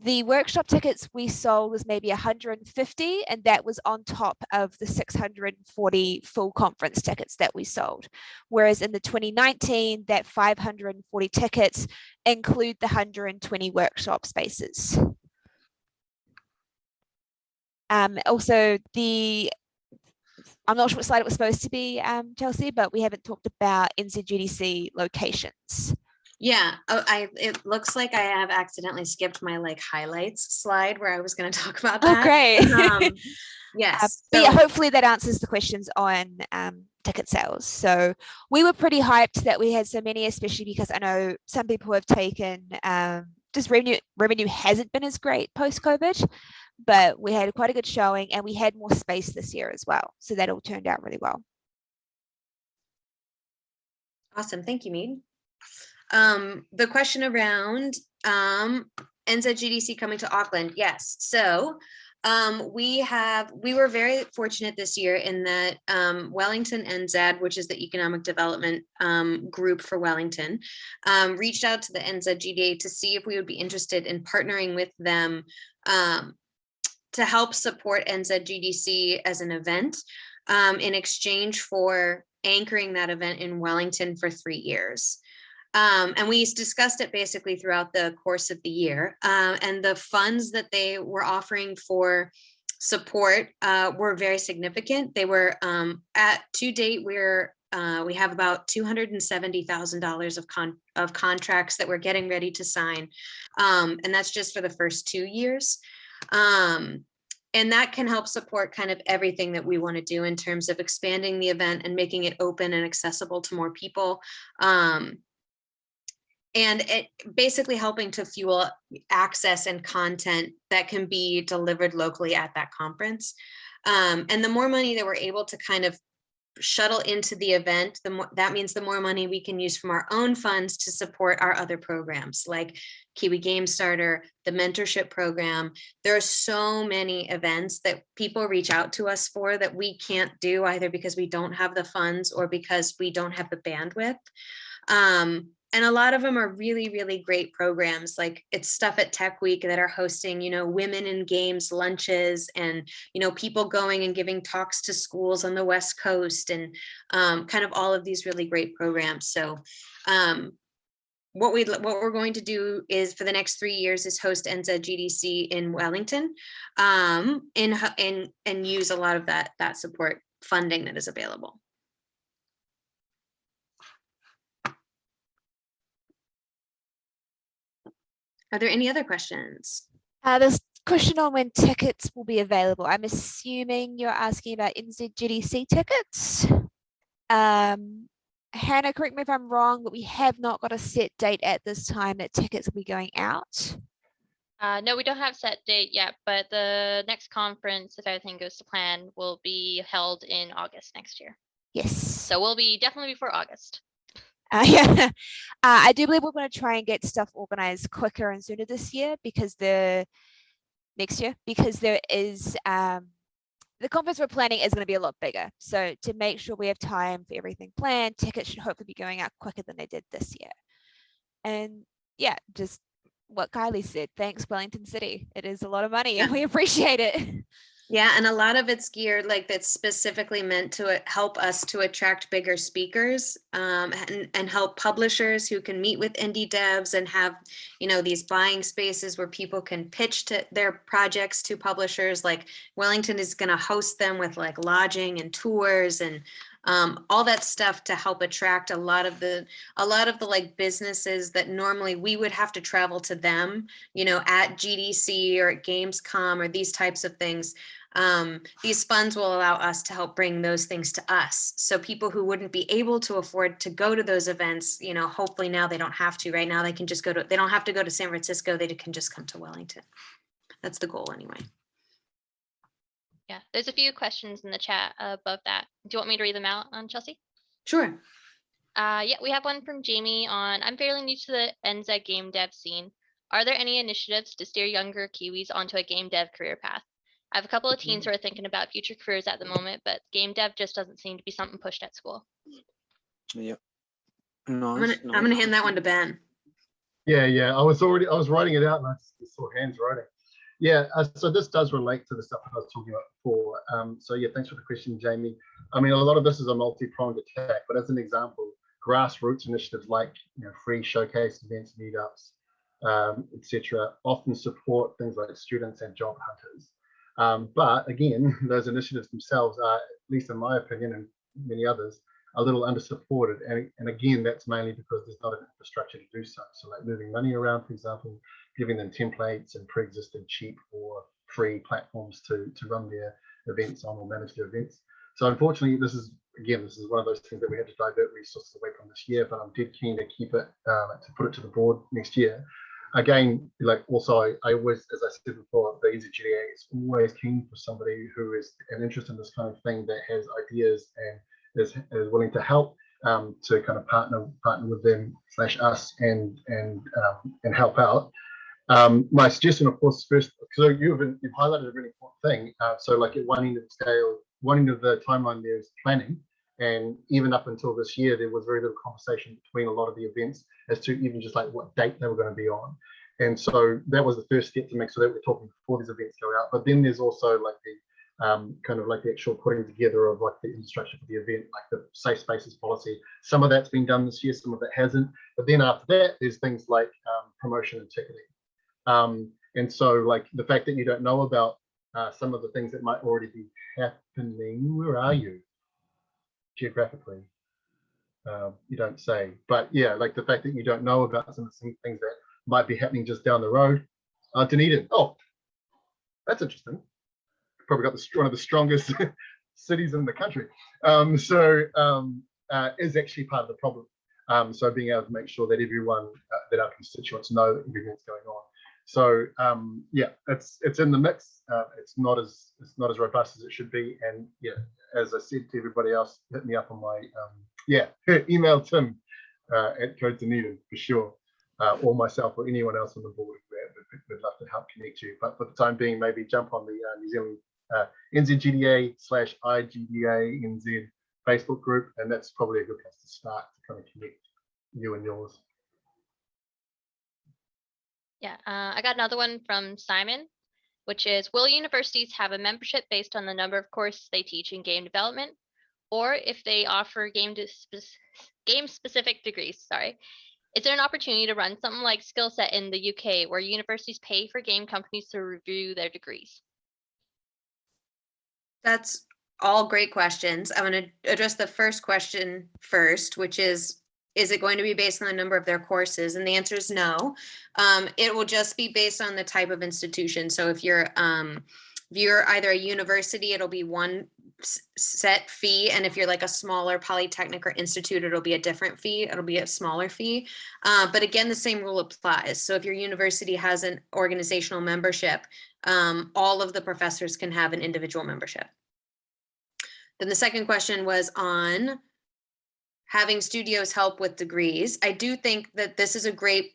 the workshop tickets we sold was maybe 150, and that was on top of the 640 full conference tickets that we sold. Whereas in the 2019, that 540 tickets include the 120 workshop spaces. Also, I'm not sure what slide it was supposed to be, Chelsea, but we haven't talked about NZGDC locations. Yeah, it looks like I have accidentally skipped my highlights slide where I was going to talk about that. Oh, great. Yes. But yeah, hopefully that answers the questions on ticket sales. So we were pretty hyped that we had so many, especially because I know some people have taken, just revenue hasn't been as great post-COVID, but we had quite a good showing and we had more space this year as well. So that all turned out really well. Awesome. Thank you, Mead. The question around NZGDC coming to Auckland. Yes. So we were very fortunate this year in that Wellington NZ, which is the economic development group for Wellington, reached out to the NZGDA to see if we would be interested in partnering with them to help support NZGDC as an event in exchange for anchoring that event in Wellington for 3 years. And we discussed it basically throughout the course of the year. And the funds that they were offering for support were very significant. They were to date, we have about $270,000 of contracts that we're getting ready to sign. And that's just for the first 2 years. And that can help support kind of everything that we want to do in terms of expanding the event and making it open and accessible to more people. And it basically helping to fuel access and content that can be delivered locally at that conference. And the more money that we're able to kind of shuttle into the event, that means the more money we can use from our own funds to support our other programs like Kiwi Game Starter, the mentorship program. There are so many events that people reach out to us for that we can't do either because we don't have the funds or because we don't have the bandwidth. And a lot of them are really, really great programs. Like it's stuff at Tech Week that are hosting, women in games lunches and, people going and giving talks to schools on the West Coast and kind of all of these really great programs. So what we're going to do is for the next 3 years is host NZGDC in Wellington and use a lot of that support funding that is available. Are there any other questions? There's a question on when tickets will be available. I'm assuming you're asking about NZGDC tickets. Hannah, correct me if I'm wrong, but we have not got a set date at this time that tickets will be going out. No, we don't have set date yet, but the next conference, if everything goes to plan, will be held in August next year. Yes. So we'll be definitely before August. Yeah. I do believe we're going to try and get stuff organized quicker and sooner this year because next year, because there is the conference we're planning is going to be a lot bigger. So to make sure we have time for everything planned, tickets should hopefully be going out quicker than they did this year. And yeah, just what Kylie said, thanks Wellington City. It is a lot of money and we appreciate it. Yeah, and a lot of it's geared like that's specifically meant to help us to attract bigger speakers and help publishers who can meet with indie devs and have, you know, these buying spaces where people can pitch to their projects to publishers. Like Wellington is going to host them with like lodging and tours and all that stuff to help attract a lot of the like businesses that normally we would have to travel to them, you know, at GDC or at Gamescom or these types of things. These funds will allow us to help bring those things to us. So people who wouldn't be able to afford to go to those events, you know, hopefully now they don't have to. Right now they can just go to, they don't have to go to San Francisco. They can just come to Wellington. That's the goal anyway. Yeah, there's a few questions in the chat above that. Do you want me to read them out, Chelsea? Sure. Yeah, we have one from Jamie on, I'm fairly new to the NZ game dev scene. Are there any initiatives to steer younger Kiwis onto a game dev career path? I have a couple of teens who are thinking about future careers at the moment, but game dev just doesn't seem to be something pushed at school. Yeah. I'm gonna hand that one to Ben. Yeah. I was writing it out and I just saw hands writing. Yeah, so this does relate to the stuff that I was talking about before. So yeah, thanks for the question, Jamie. I mean, a lot of this is a multi-pronged attack, but as an example, grassroots initiatives like, you know, free showcase events, meetups, etc., often support things like students and job hunters. But again, those initiatives themselves are, at least in my opinion and many others, a little under-supported. And again, that's mainly because there's not an infrastructure to do so. So like moving money around, for example, giving them templates and pre-existing cheap or free platforms to run their events on or manage their events. So unfortunately, this is one of those things that we had to divert resources away from this year, but I'm dead keen to keep it, to put it to the board next year. Again, like also, I always, as I said before, the NZGDA is always keen for somebody who is an interest in this kind of thing that has ideas and is willing to help, to kind of partner with them / us and help out. My suggestion, of course, first, because you've highlighted a really important thing. So like at one end of the scale, one end of the timeline there is planning. And even up until this year, there was very little conversation between a lot of the events as to even just like what date they were going to be on. And so that was the first step to make sure that we're talking before these events go out. But then there's also like the kind of like the actual putting together of like the infrastructure for the event, like the safe spaces policy. Some of that's been done this year, some of it hasn't. But then after that, there's things like promotion and ticketing. And so like the fact that you don't know about some of the things that might already be happening, where are you geographically? You don't say, but yeah, like the fact that you don't know about some of the things that might be happening just down the road. Dunedin, oh, that's interesting. Probably got one of the strongest cities in the country. Is actually part of the problem. So being able to make sure that everyone, that our constituents know everything that's going on. So yeah, it's in the mix. It's not as robust as it should be. And yeah, as I said to everybody else, hit me up on my email Tim at Code Dunedin for sure, or myself or anyone else on the board. We'd love to help connect you. But for the time being, maybe jump on the New Zealand NZGDA /IGDA NZ Facebook group, and that's probably a good place to start to kind of connect you and yours. Yeah, I got another one from Simon, which is, will universities have a membership based on the number of courses they teach in game development? Or if they offer game-specific degrees, is there an opportunity to run something like Skill Set in the UK where universities pay for game companies to review their degrees? That's all great questions. I'm going to address the first question first, which is is it going to be based on the number of their courses? And the answer is no. It will just be based on the type of institution. So if you're either a university, it'll be one set fee. And if you're like a smaller polytechnic or institute, it'll be a different fee. It'll be a smaller fee. But again, the same rule applies. So if your university has an organizational membership, all of the professors can have an individual membership. Then the second question was on having studios help with degrees. I do think that this is a great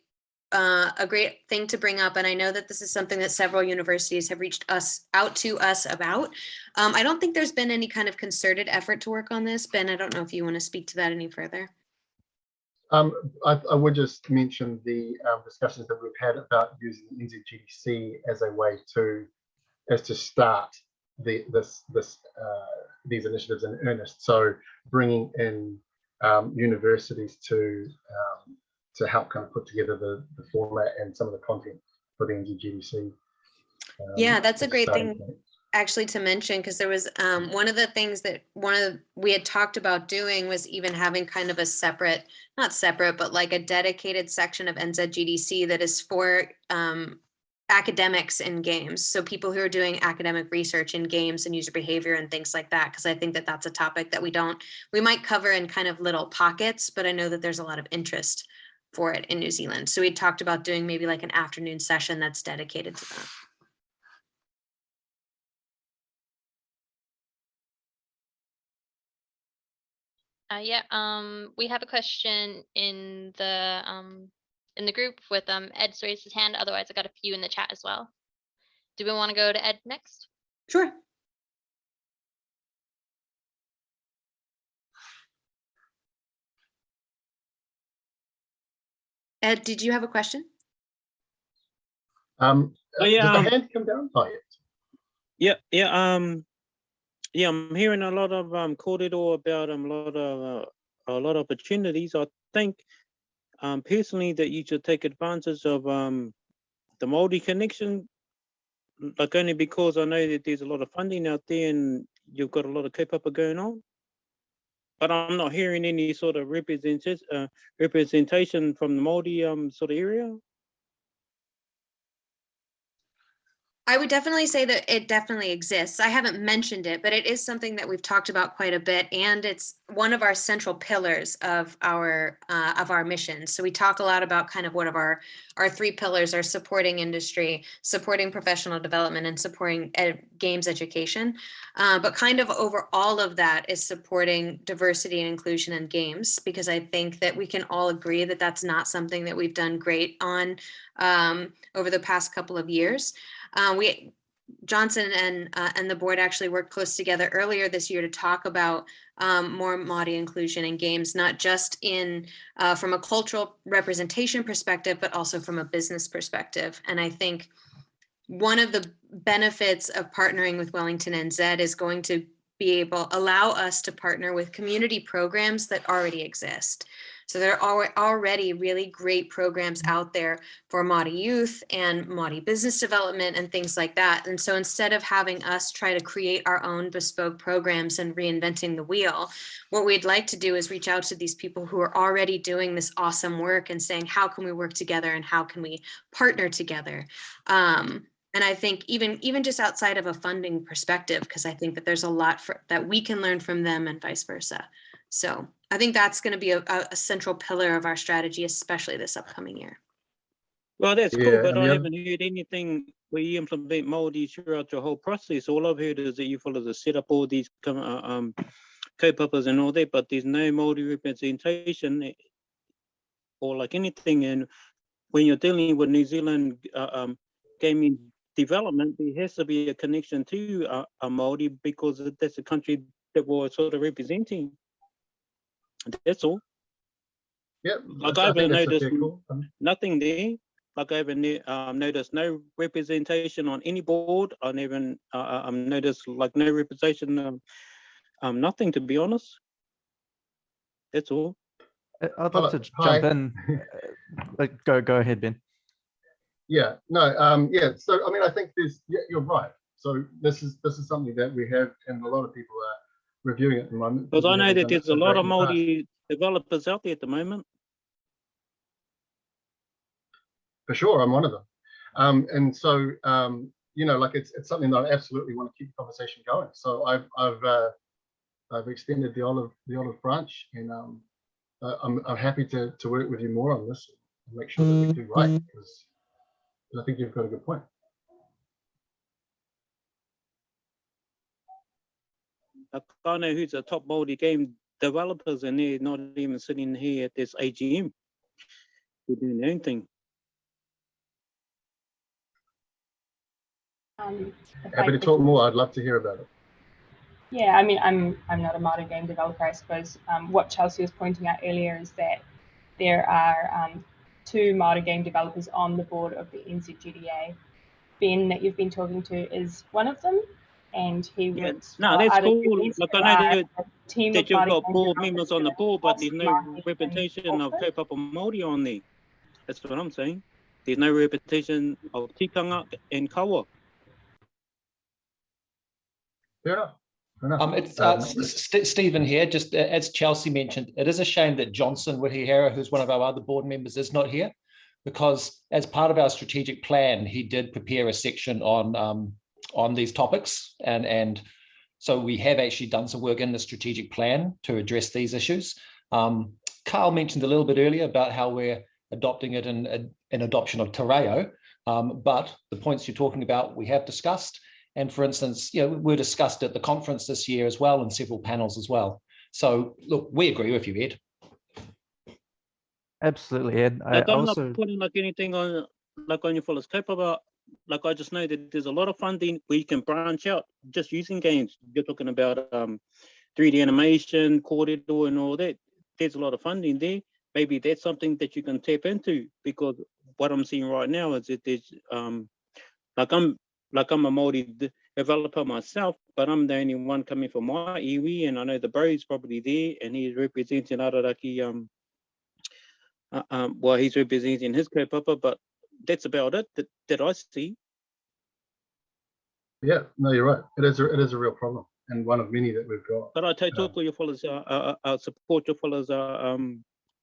thing to bring up. And I know that this is something that several universities have reached out to us about. I don't think there's been any kind of concerted effort to work on this. Ben, I don't know if you want to speak to that any further. I would just mention the discussions that we've had about using NZGDC as a way to start these initiatives in earnest. So bringing in universities to help kind of put together the format and some of the content for the NZGDC. Yeah, that's a great thing actually to mention, because there was one of the things that we had talked about doing was even having kind of a separate, not separate, but like a dedicated section of NZGDC that is for academics in games. So people who are doing academic research in games and user behavior and things like that, because I think that that's a topic that we might cover in kind of little pockets, but I know that there's a lot of interest for it in New Zealand. So we talked about doing maybe like an afternoon session that's dedicated to that. We have a question in the group with Ed's raised his hand. Otherwise, I got a few in the chat as well. Do we want to go to Ed next? Sure. Ed, did you have a question? Does the hand come down? Oh, yeah. Yeah, I'm hearing a lot of corridor about a lot of opportunities. I think personally that you should take advantage of the Māori connection, like only because I know that there's a lot of funding out there and you've got a lot of kaupapa going on. But I'm not hearing any sort of representation from the Māori sort of area. I would definitely say that it definitely exists. I haven't mentioned it, but it is something that we've talked about quite a bit, and it's one of our central pillars of our mission. So we talk a lot about kind of what of our three pillars are: supporting industry, supporting professional development, and supporting games education. But kind of over all of that is supporting diversity and inclusion in games, because I think that we can all agree that that's not something that we've done great on over the past couple of years. Johnson and the board actually worked close together earlier this year to talk about more Māori inclusion in games, not just in from a cultural representation perspective, but also from a business perspective. And I think one of the benefits of partnering with Wellington NZ is going to allow us to partner with community programs that already exist. So there are already really great programs out there for Māori youth and Māori business development and things like that. And so instead of having us try to create our own bespoke programs and reinventing the wheel, what we'd like to do is reach out to these people who are already doing this awesome work and saying, how can we work together and how can we partner together? And I think even just outside of a funding perspective, because I think that there's a lot that we can learn from them and vice versa. So I think that's going to be a central pillar of our strategy, especially this upcoming year. Well, that's cool, but I haven't heard anything where you implement Māori throughout your whole process. All I've heard is that you follow the set up all these kaupapas and all that, but there's no Māori representation or like anything. And when you're dealing with New Zealand gaming development, there has to be a connection to Māori, because that's a country that we're sort of representing. That's all. Yeah, like I haven't noticed nothing there. Like I haven't noticed no representation on any board. I never noticed like no representation, nothing, to be honest. That's all. I'd love to jump in. Go ahead, Ben. Yeah, no, yeah. So I mean, I think you're right. So this is something that we have, and a lot of people are reviewing at the moment. Because I know that there's a lot of Māori developers out there at the moment. for sure. I'm one of them. And so, you know, like it's something that I absolutely want to keep the conversation going. So I've extended the olive branch, and I'm happy to work with you more on this and make sure that we do right, because I think you've got a good point. I can't know who's the top Māori game developers, and they're not even sitting here at this AGM. They're doing anything. Happy to talk more. I'd love to hear about it. Yeah, I mean, I'm not a Māori game developer, I suppose. What Chelsea was pointing out earlier is that there are 2 Māori game developers on the board of the NZGDA. Ben, that you've been talking to, is one of them, and he works. No, that's cool. Like I know that you've got board members on the board, but there's no representation of kaupapa Māori on there. That's what I'm saying. There's no representation of tikanga and kawa. Fair enough. It's Stephen here. Just as Chelsea mentioned, it is a shame that Johnson Wihihera, who's one of our other board members, is not here, because as part of our strategic plan, he did prepare a section on these topics, and so we have actually done some work in the strategic plan to address these issues. Carl mentioned a little bit earlier about how we're adopting it in adoption of te reo, but the points you're talking about we have discussed. And for instance, you know, we're discussed at the conference this year as well, and several panels as well. So look, we agree with you, Ed. Absolutely, Ed. Like I'm not putting like anything on like on your fellas kaupapa. Like I just know that there's a lot of funding where you can branch out just using games. You're talking about 3D animation, kōrero and all that. There's a lot of funding there. Maybe that's something that you can tap into, because what I'm seeing right now is that there's like I'm a Māori developer myself, but I'm the only one coming from my iwi, and I know the bro's probably there, and he's representing Araraki. Well, he's representing his kaupapa, but that's about it that I see. Yeah, no, you're right. It is a real problem, and one of many that we've got. But I take talk with your fellas, support your fellas,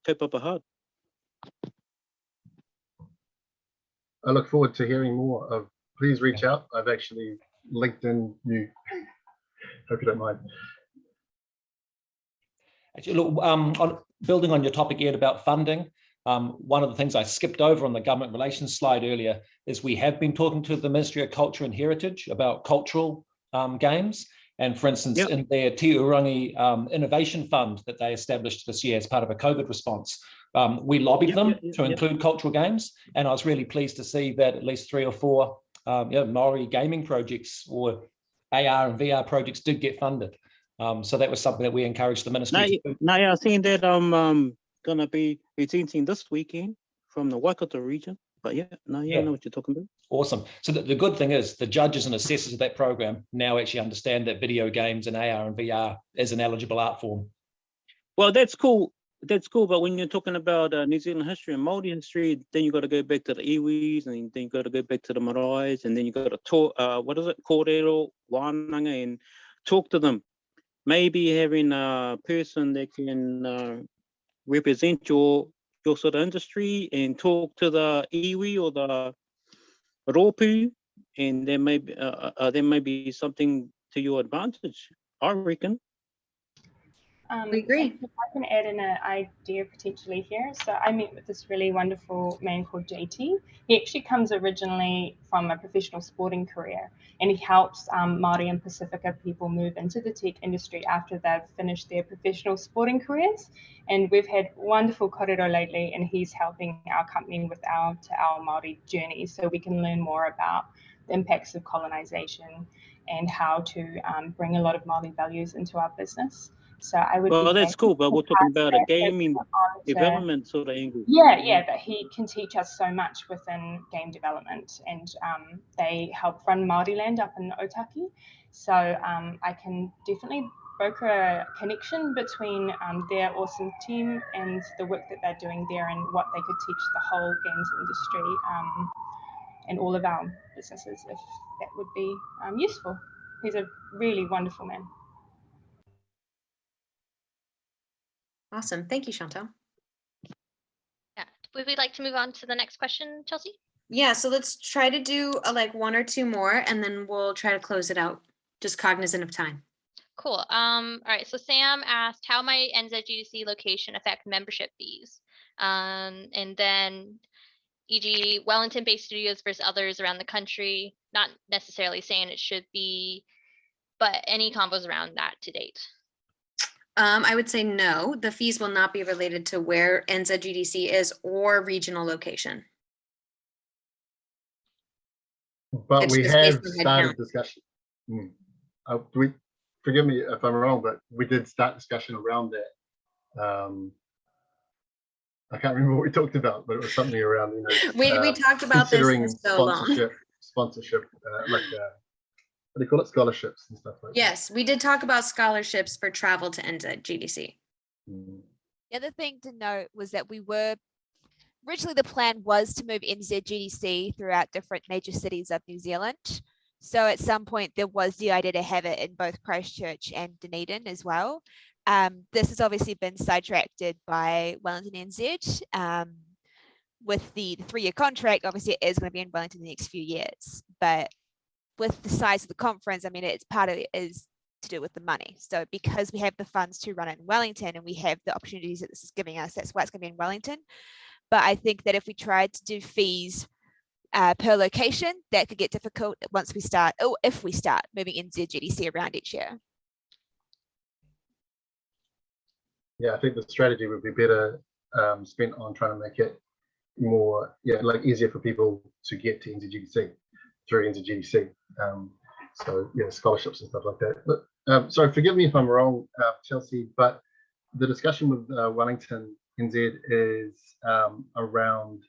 kaupapa hard. I look forward to hearing more of. Please reach out. I've actually LinkedIn you. Hope you don't mind. Actually, look, on building on your topic, Ed, about funding, one of the things I skipped over on the government relations slide earlier is we have been talking to the Ministry of Culture and Heritage about cultural games. And for instance, in their Te Urangi Innovation Fund that they established this year as part of a COVID response, we lobbied them to include cultural games. And I was really pleased to see that at least 3 or 4 Māori gaming projects or AR and VR projects did get funded. So that was something that we encouraged the ministry to do. Now, I've seen that I'm going to be presenting this weekend from the Waikato region. But I know what you're talking about. Awesome. So the good thing is the judges and assessors of that program now actually understand that video games and AR and VR is an eligible art form. Well, that's cool. That's cool, but when you're talking about New Zealand history and Māori history, then you got to go back to the iwis, and then you got to go back to the maraes, and then you got to talk, what is it, kōrero, wānanga, and talk to them. Maybe having a person that can represent your sort of industry and talk to the iwi or the rōpū, and there may be something to your advantage, I reckon. I agree. If I can add in an idea potentially here. So I met with this really wonderful man called JT. He actually comes originally from a professional sporting career, and he helps Māori and Pacifica people move into the tech industry after they've finished their professional sporting careers. And we've had wonderful kōrero lately, and he's helping our company with our Māori journey, so we can learn more about the impacts of colonization and how to bring a lot of Māori values into our business. So I would. Well, that's cool, but we're talking about a gaming development sort of angle. Yeah, but he can teach us so much within game development, and they help run Māori Land up in Otaki. So I can definitely broker a connection between their awesome team and the work that they're doing there, and what they could teach the whole games industry and all of our businesses, if that would be useful. He's a really wonderful man. Awesome. Thank you, Chantal. Yeah, Would we like to move on to the next question, Chelsea? Yeah, so let's try to do like one or two more, and then we'll try to close it out. Just cognizant of time. Cool. All right. So Sam asked, how might NZGDC location affect membership fees? And then, e.g., Wellington-based studios versus others around the country. Not necessarily saying it should be, but any combos around that to date. I would say no. The fees will not be related to where NZGDC is or regional location. But It's we just based have on head started count. discussion. Forgive me if I'm wrong, but we did start discussion around that. I can't remember what we talked about, but it was something around, you know, We talked about this considering for so long. sponsorship, like what do you call it, scholarships and stuff like that. Yes, we did talk about scholarships for travel to NZGDC. The other thing to note was that originally the plan was to move NZGDC throughout different major cities of New Zealand. So at some point there was the idea to have it in both Christchurch and Dunedin as well. This has obviously been sidetracked by Wellington NZ. With the 3-year contract, obviously it is going to be in Wellington the next few years. But with the size of the conference, I mean, it's part of it is to do with the money. So because we have the funds to run it in Wellington and we have the opportunities that this is giving us, that's why it's going to be in Wellington. But I think that if we tried to do fees per location, that could get difficult once we start, or if we start moving NZGDC around each year. Yeah, I think the strategy would be better spent on trying to make it more, like easier for people to get to NZGDC through NZGDC. So yeah, scholarships and stuff like that. But sorry, forgive me if I'm wrong, Chelsea, but the discussion with Wellington NZ is around,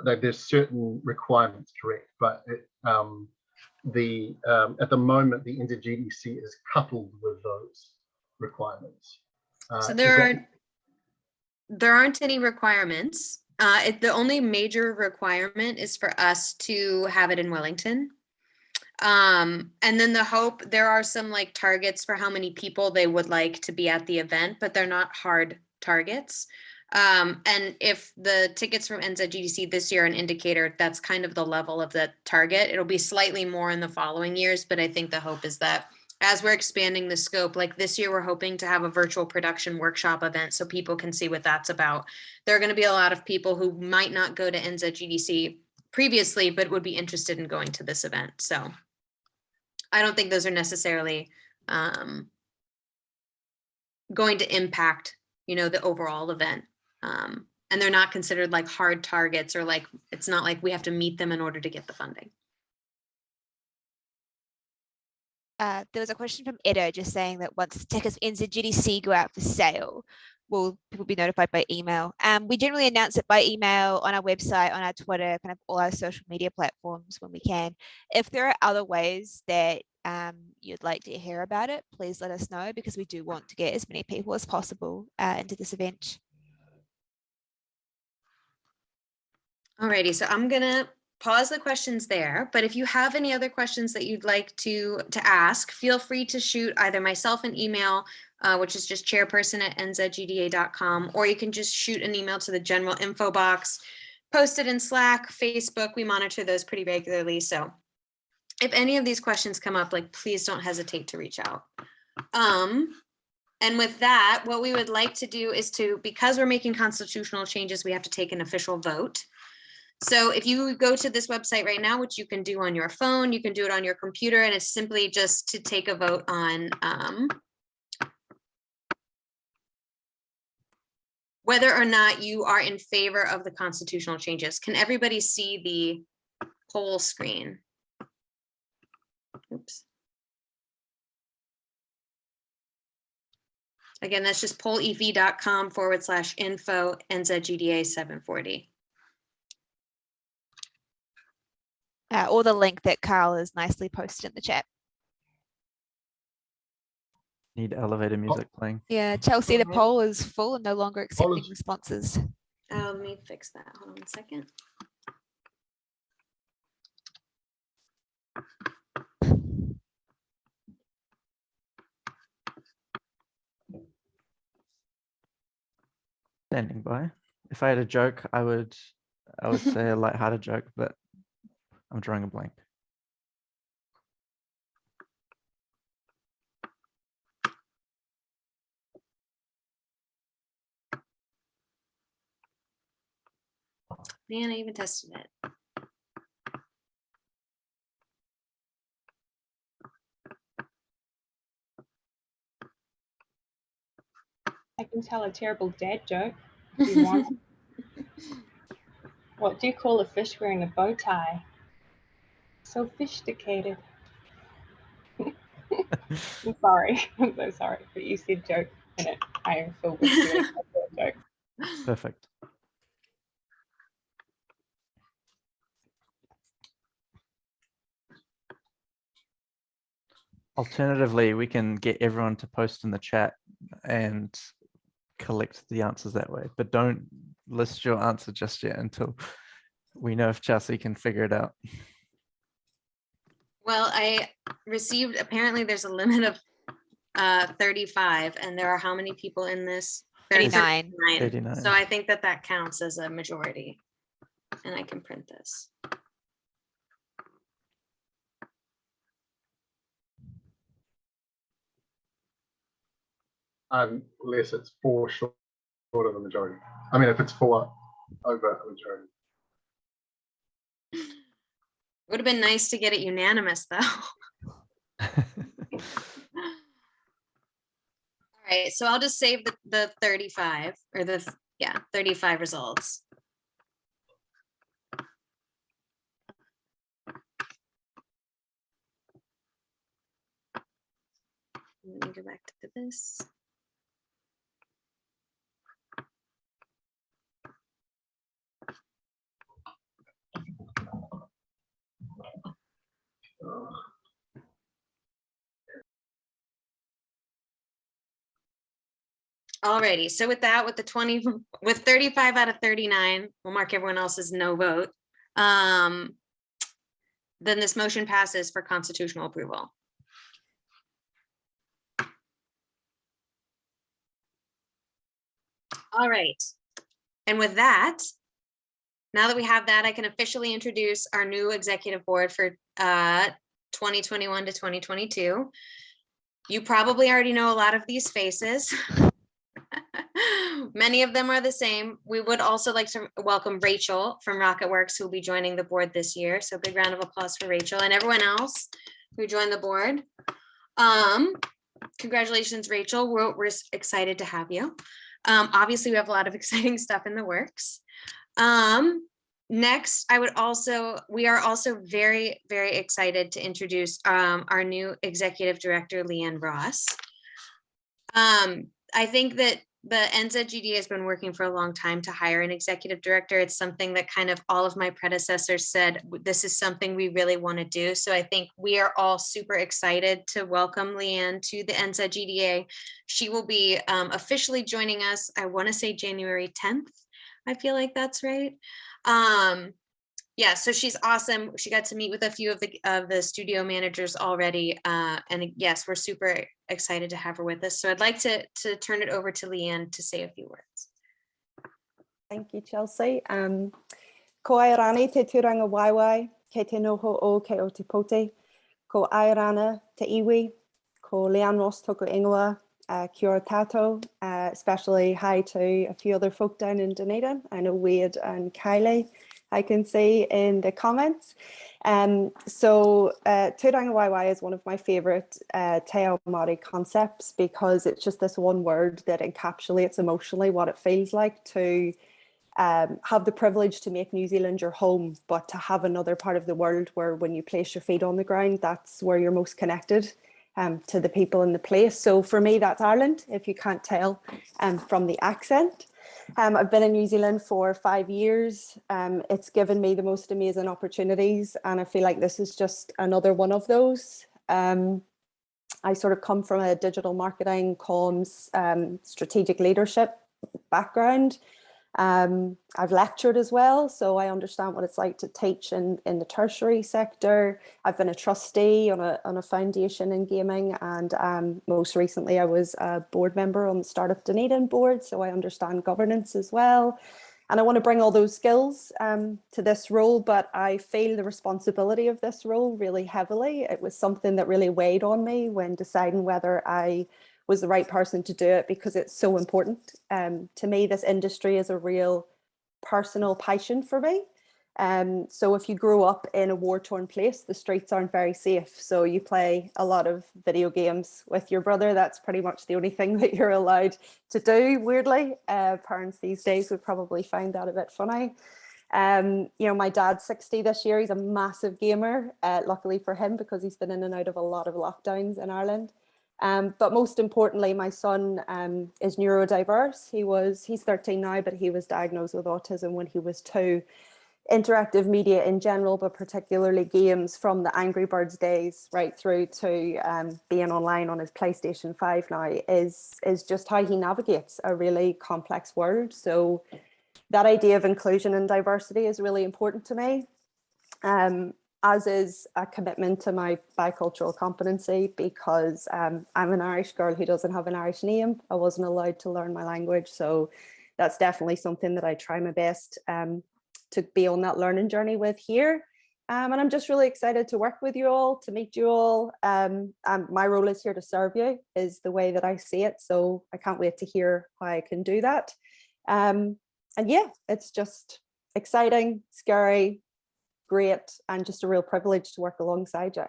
like, there's certain requirements, correct? But at the moment, the NZGDC is coupled with those requirements. So there aren't any requirements. The only major requirement is for us to have it in Wellington. And then there are some like targets for how many people they would like to be at the event, but they're not hard targets. And if the tickets from NZGDC this year are an indicator, that's kind of the level of the target. It'll be slightly more in the following years, but I think the hope is that as we're expanding the scope, like this year, we're hoping to have a virtual production workshop event so people can see what that's about. There are going to be a lot of people who might not go to NZGDC previously, but would be interested in going to this event. So I don't think those are necessarily going to impact, the overall event. And they're not considered like hard targets, or like, it's not like we have to meet them in order to get the funding. There was a question from Edo just saying that once tickets for NZGDC go out for sale, will people be notified by email? We generally announce it by email on our website, on our Twitter, kind of all our social media platforms when we can. If there are other ways that you'd like to hear about it, please let us know, because we do want to get as many people as possible into this event. Alrighty, so I'm gonna pause the questions there, but if you have any other questions that you'd like to ask, feel free to shoot either myself an email, which is just chairperson@nzgda.com, or you can just shoot an email to the general info box, post it in Slack, Facebook. We monitor those pretty regularly. So if any of these questions come up, like, please don't hesitate to reach out. And with that, what we would like to do is because we're making constitutional changes, we have to take an official vote. So if you go to this website right now, which you can do on your phone, you can do it on your computer, and it's simply just to take a vote on whether or not you are in favor of the constitutional changes. Can everybody see the poll screen? Oops. Again, that's just pollev.com/info NZGDA 740. Or the link that Carl has nicely posted in the chat. Need elevator music playing. Yeah, Chelsea, the poll is full and no longer accepting responses. Let me fix that. Hold on a second. Standing by. If I had a joke, I would say a lighthearted joke, but I'm drawing a blank. Man, I even tested it. I can tell a terrible dad joke if you want. What do you call a fish wearing a bow tie? So sophisticated. I'm sorry. I'm so sorry, but you said joke in it. I am filled with really bad jokes. Perfect. Alternatively, we can get everyone to post in the chat and collect the answers that way, but don't list your answer just yet until we know if Chelsea can figure it out. Well, I received, apparently there's a limit of 35, and there are how many people in this? 39. 39. So I think that that counts as a majority, and I can print this. Unless it's 4 short of a majority. I mean, if it's 4 over a majority. Would have been nice to get it unanimous, though. All right, so I'll just save the 35 or the 35 results. Let me go back to this. Alrighty, so with that, with 35 out of 39, we'll mark everyone else's no vote. Then this motion passes for constitutional approval. All right, and with that, now that we have that, I can officially introduce our new executive board for 2021 to 2022. You probably already know a lot of these faces. Many of them are the same. We would also like to welcome Rachel from Rocketworks, who will be joining the board this year. So big round of applause for Rachel and everyone else who joined the board. Congratulations, Rachel. We're excited to have you. Obviously, we have a lot of exciting stuff in the works. Next, we are also very, very excited to introduce our new executive director, Leanne Ross. I think that the NZGDA has been working for a long time to hire an executive director. It's something that kind of all of my predecessors said, this is something we really want to do. So I think we are all super excited to welcome Leanne to the NZGDA. She will be officially joining us, I want to say January 10th. I feel like that's right. Yeah, so she's awesome. She got to meet with a few of the studio managers already. And yes, we're super excited to have her with us. So I'd like to turn it over to Leanne to say a few words. Thank you, Chelsea. Ko airani te turanga waiwai, ke te noho o ke o te pote. Ko airana te iwi, ko Leanne Ross toko ingoa, kia ora tātou, especially hi to a few other folk down in Dunedin. I know Wade and Kylie, I can see in the comments. So Tūranga Waiwai is one of my favourite Te Ao Māori concepts because it's just this one word that encapsulates emotionally what it feels like to have the privilege to make New Zealand your home, but to have another part of the world where when you place your feet on the ground, that's where you're most connected to the people in the place. So for me, that's Ireland, if you can't tell from the accent. I've been in New Zealand for 5 years. It's given me the most amazing opportunities, and I feel like this is just another one of those. I sort of come from a digital marketing, comms, strategic leadership background. I've lectured as well, so I understand what it's like to teach in the tertiary sector. I've been a trustee on a foundation in gaming, and most recently I was a board member on the Startup Dunedin board, so I understand governance as well. And I want to bring all those skills to this role, but I feel the responsibility of this role really heavily. It was something that really weighed on me when deciding whether I was the right person to do it, because it's so important. To me, this industry is a real personal passion for me. So if you grow up in a war-torn place, the streets aren't very safe. So you play a lot of video games with your brother. That's pretty much the only thing that you're allowed to do, weirdly. Parents these days would probably find that a bit funny. You know, my dad's 60 this year. He's a massive gamer, luckily for him, because he's been in and out of a lot of lockdowns in Ireland. But most importantly, my son is neurodiverse. He's 13 now, but he was diagnosed with autism when he was 2. Interactive media in general, but particularly games, from the Angry Birds days right through to being online on his PlayStation 5 now, is just how he navigates a really complex world. So that idea of inclusion and diversity is really important to me, as is a commitment to my bicultural competency, because I'm an Irish girl who doesn't have an Irish name. I wasn't allowed to learn my language, so that's definitely something that I try my best to be on that learning journey with here. And I'm just really excited to work with you all, to meet you all. My role is here to serve you, is the way that I see it. So I can't wait to hear how I can do that. And yeah, it's just exciting, scary, great, and just a real privilege to work alongside you.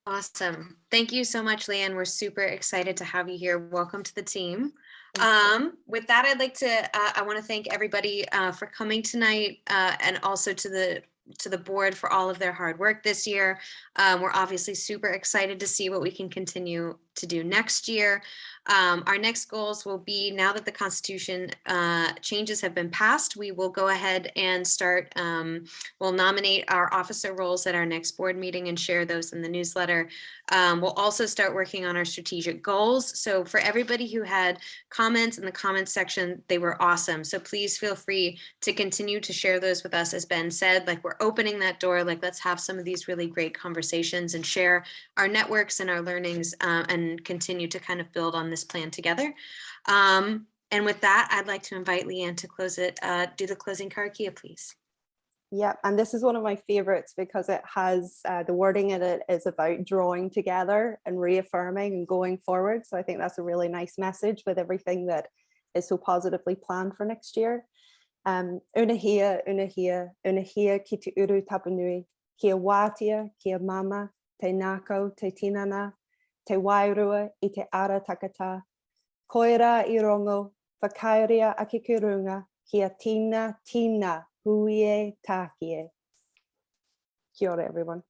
Awesome. Thank you so much, Leanne. We're super excited to have you here. Welcome to the team. With that, I'd like to, I want to thank everybody for coming tonight, and also to the board for all of their hard work this year. We're obviously super excited to see what we can continue to do next year. Our next goals will be, now that the Constitution changes have been passed, we will go ahead and start, we'll nominate our officer roles at our next board meeting and share those in the newsletter. We'll also start working on our strategic goals. So for everybody who had comments in the comments section, they were awesome. So please feel free to continue to share those with us. As Ben said, like, we're opening that door, like, let's have some of these really great conversations and share our networks and our learnings, and continue to kind of build on this plan together. And with that, I'd like to invite Leanne to close it, do the closing karakia, please. Yeah, and this is one of my favorites because it has the wording in it is about drawing together and reaffirming and going forward. So I think that's a really nice message with everything that is so positively planned for next year. Unahia, unahia, unahia ki te uru tapanui, kia wātia, kia mama, te nākau, te tinana, te wairua i te ara takata, koira I rongo, whakairia ake kurunga, kia tina tina, huie tākie. Kia ora, everyone.